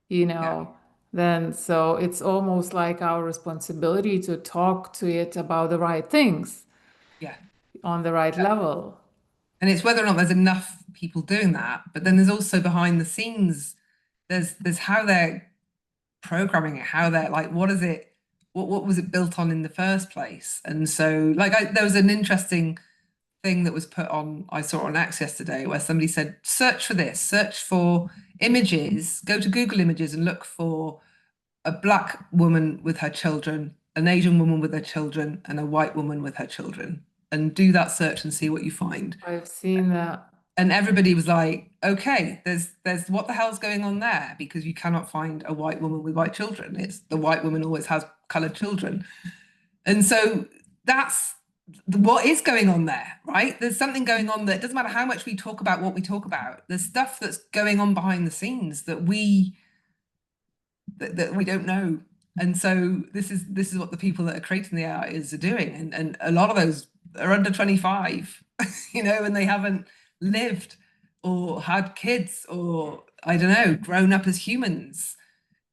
you yeah, know. Then so it's almost like our responsibility to talk to it about the right things yeah. on the right level. And it's whether or not there's enough people doing that. But then there's also behind the scenes, there's how they're programming it, how they're like, what is it, what was it built on in the first place? And so, like, there was an interesting thing that was put on, I saw on X yesterday, where somebody said, search for this, search for images, go to Google Images and look for a black woman with her children, an Asian woman with her children, and a white woman with her children, and do that search and see what you find. I've seen that. And everybody was like, okay, there's what the hell's going on there? Because you cannot find a white woman with white children. It's the white woman always has colored children. And so that's what is going on there, right? There's something going on that doesn't matter how much we talk about what we talk about. There's stuff that's going on behind the scenes that we don't know. And so this is what the people that are creating the AIs are doing. And a lot of those are under 25, and they haven't lived or had kids, or I don't know, grown up as humans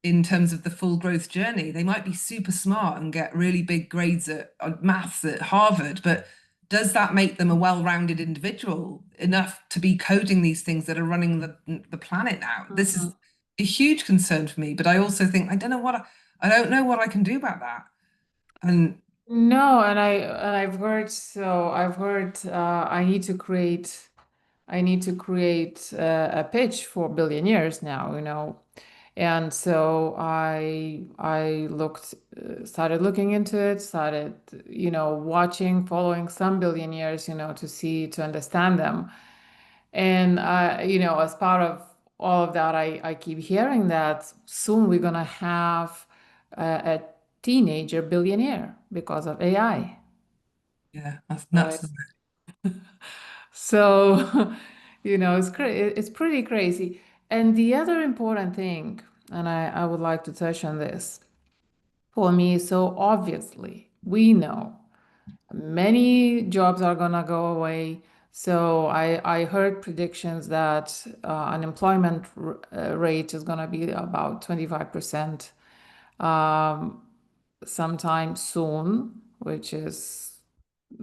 in terms of the full growth journey. They might be super smart and get really big grades at maths at Harvard, but does that make them a well-rounded individual enough to be coding these things that are running the planet now? This is Mhm. a huge concern for me, but I also think I don't know what I can do about that. And No, I've heard I need to create a pitch for billionaires now, and so I started looking into it, started, following some billionaires, to understand them. And as part of all of that, I keep hearing that soon we're gonna have a teenager billionaire because of AI, Yeah, that's nuts, right? isn't So, it's pretty crazy. And the other important thing, and I would like to touch on this, for me, so obviously we know many jobs are gonna go away. So I heard predictions that unemployment rate is gonna be about 25% um, sometime soon, which is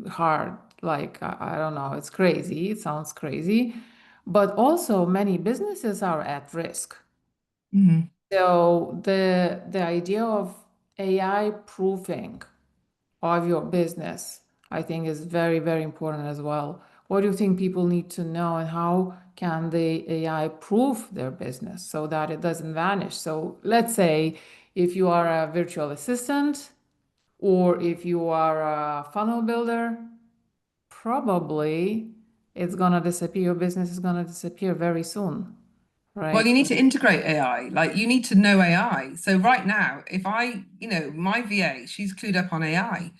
hard. Like, I don't know, it's crazy. It sounds crazy. But also, many businesses are at risk. it? Mhm. So the idea of AI proofing of your business, I think is very, very important as well. What do you think people need to know, and how can the AI proof their business so that it doesn't vanish? So let's say if you are a virtual assistant or if you are a funnel builder, probably it's gonna disappear. Your business is gonna disappear very soon, Well, right? you need to integrate AI. Like you need to know AI. So right now, if my VA, she's clued up on AI.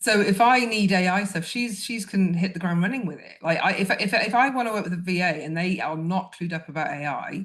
So if I need AI stuff, she's can hit the ground running with it. Like if I want to work with a VA and they are not clued up about AI,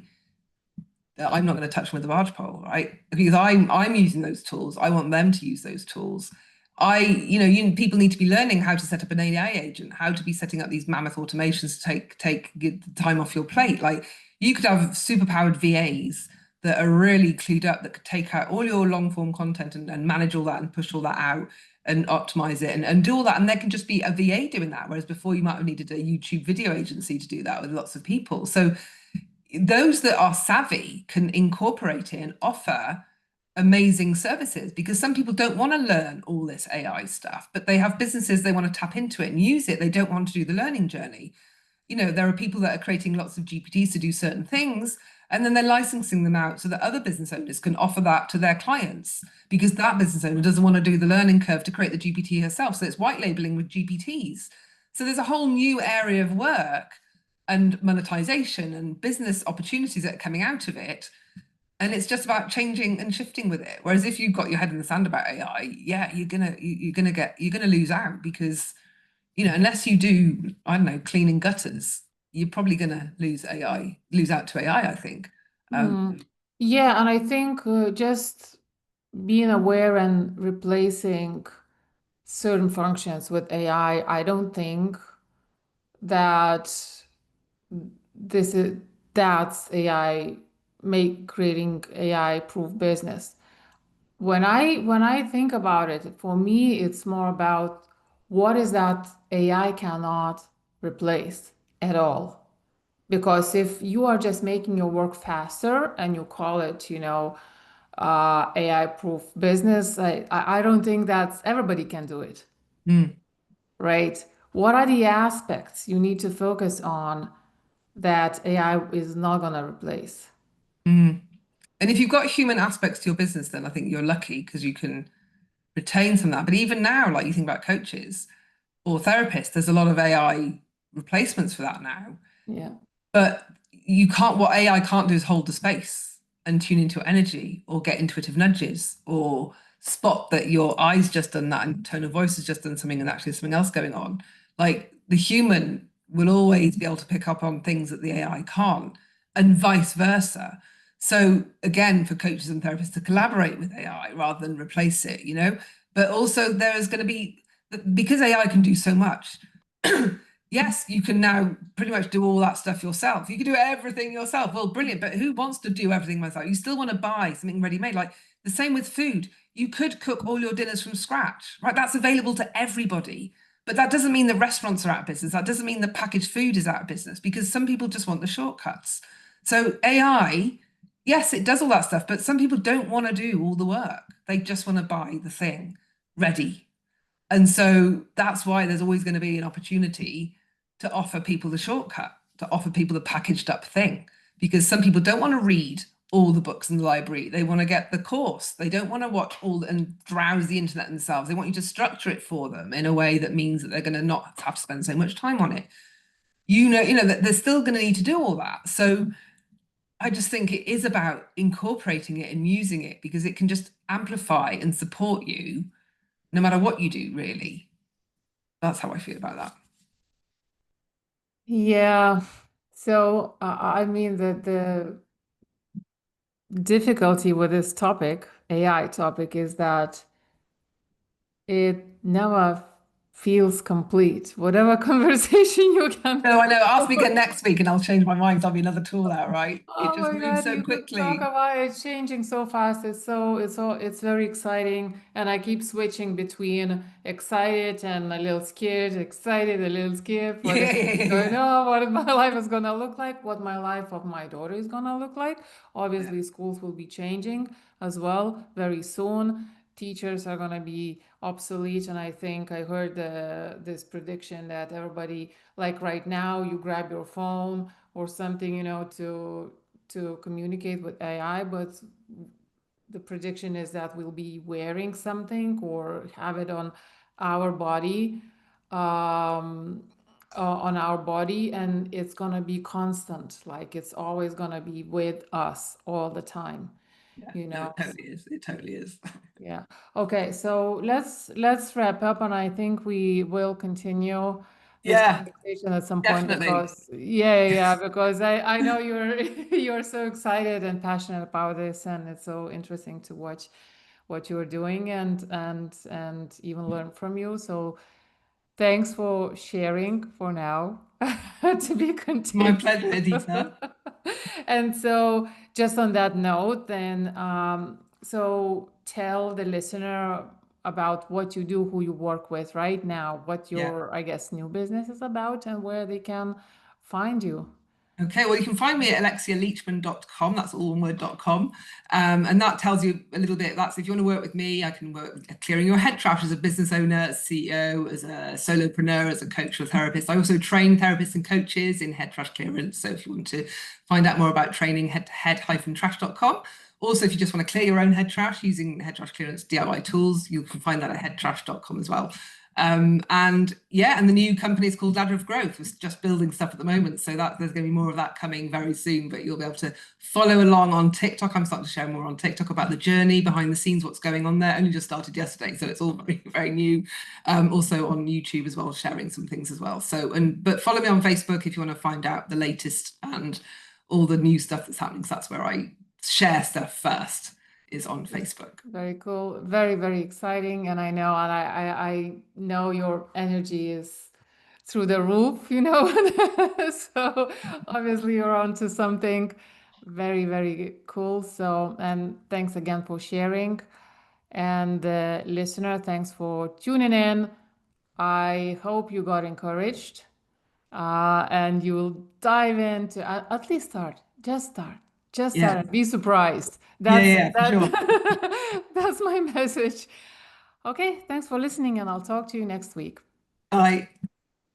I'm not going to touch them with a barge pole, right? Because I'm using those tools. I want them to use those tools. People need to be learning how to set up an AI agent, how to be setting up these mammoth automations to get the time off your plate. Like you could have superpowered VAs that are really clued up that could take out all your long form content and manage all that and push all that out and optimize it and do all that. And there can just be a VA doing that. Whereas before you might have needed a YouTube video agency to do that with lots of people. So those that are savvy can incorporate it and offer amazing services because some people don't want to learn all this AI stuff, but they have businesses, they want to tap into it and use it. They don't want to do the learning journey. There are people that are creating lots of GPTs to do certain things, and then they're licensing them out so that other business owners can offer that to their clients because that business owner doesn't want to do the learning curve to create the GPT herself. So it's white labeling with GPTs. So there's a whole new area of work and monetization and business opportunities that are coming out of it. And it's just about changing and shifting with it. Whereas if you've got your head in the sand about AI, yeah, you're gonna lose out because unless you do, I don't know, cleaning gutters, you're probably gonna lose out to AI, I think. Mm. Yeah, and I think just being aware and replacing certain functions with AI, I don't think that this is that's AI make creating AI proof business. When I think about it, for me, it's more about what is that AI cannot replace at all. Because if you are just making your work faster and you call it, AI proof business, I don't think that's everybody can do it, Mm, right? What are the aspects you need to focus on that AI is not going to replace? mm. And if you've got human aspects to your business, then I think you're lucky because you can retain some of that. But even now, like you think about coaches or therapists, there's a lot of AI replacements for that now. Yeah. But what AI can't do is hold the space and tune into your energy or get intuitive nudges or spot that your eyes just done that and tone of voice has just done something and actually there's something else going on. Like the human will always be able to pick up on things that the AI can't, and vice versa. So again, for coaches and therapists to collaborate with AI rather than replace it. But also there is going to be, because AI can do so much, yes, you can now pretty much do all that stuff yourself. You can do everything yourself. Well, brilliant. But who wants to do everything myself? You still want to buy something ready made. Like the same with food. You could cook all your dinners from scratch, right? That's available to everybody. But that doesn't mean the restaurants are out of business. That doesn't mean the packaged food is out of business because some people just want the shortcuts. So AI, yes, it does all that stuff, but some people don't want to do all the work. They just want to buy the thing ready. And so that's why there's always going to be an opportunity to offer people the shortcut, to offer people the packaged up thing, because some people don't want to read all the books in the library. They want to get the course. They don't want to watch and browse the internet themselves. They want you to structure it for them in a way that means that they're going to not have to spend so much time on it. that they're still going to need to do all that. So I just think it is about incorporating it and using it because it can just amplify and support you no matter what you do, really. That's how I feel about that. Yeah. So, I mean, the difficulty with this topic, AI topic, is that it never feels complete. Whatever conversation you can. No, I know. Ask me again next week and I'll change my mind. There'll be another tool out, right? It Oh just my moves God, so you could talk quickly. about it changing so fast. It's very exciting. And I keep switching between excited and a little scared, excited, a little scared for the Yeah, yeah, future. yeah, Going, yeah. oh, what my life is gonna look like, what my life of my daughter is gonna look like. Yeah, Obviously, schools will be changing as well very soon. Teachers are gonna be obsolete, and I think I heard this prediction that everybody, like right now, you grab your phone or something, to communicate with AI, but the prediction is that we'll be wearing something or have it um, on our body, and it's gonna be constant. Like it's always gonna be with us all the time, yeah. you No, know. it totally is. It totally is. Yeah. Okay, so let's wrap up, and I think we will continue this Yeah, conversation at some point definitely. because yeah, because I know you're you're so excited and passionate about this, and it's so interesting to watch what you're doing and even learn from you. So thanks for sharing for now. To be My continued. pleasure, Edita. And so, just on that note, then, so tell the listener about what you do, who you work with right now, what Yeah. your, I guess, new business is about, and where they can find you. Okay, well, you can find me at alexialeachman.com. That's all one word.com. And that tells you a little bit. That's if you want to work with me, I can work with clearing your head trash as a business owner, as CEO, as a solopreneur, as a coach or therapist. I also train therapists and coaches in head trash clearance. So if you want to find out more about training, head to head-trash.com. Also, if you just want to clear your own head trash using head trash clearance DIY tools, you can find that at headtrash.com as well. And yeah, and the new company is called Ladder of Growth. We're just building stuff at the moment, so that there's going to be more of that coming very soon. But you'll be able to follow along on TikTok. I'm starting to share more on TikTok about the journey behind the scenes, what's going on there. Only just started yesterday, so it's all very very new. Also on YouTube as well, sharing some things as well. So but follow me on Facebook if you want to find out the latest and all the new stuff that's happening. So that's where I share stuff first, is on Facebook. Very cool, very, very exciting. And I know your energy is through the roof, you know. So obviously you're onto something very, very cool. So, and thanks again for sharing. And listener, thanks for tuning in. I hope you got encouraged, and you'll dive into at least just start Yeah, and be surprised. yeah, That's yeah, for sure. that that's my message. Okay, thanks for listening, and I'll talk to you next week. Bye.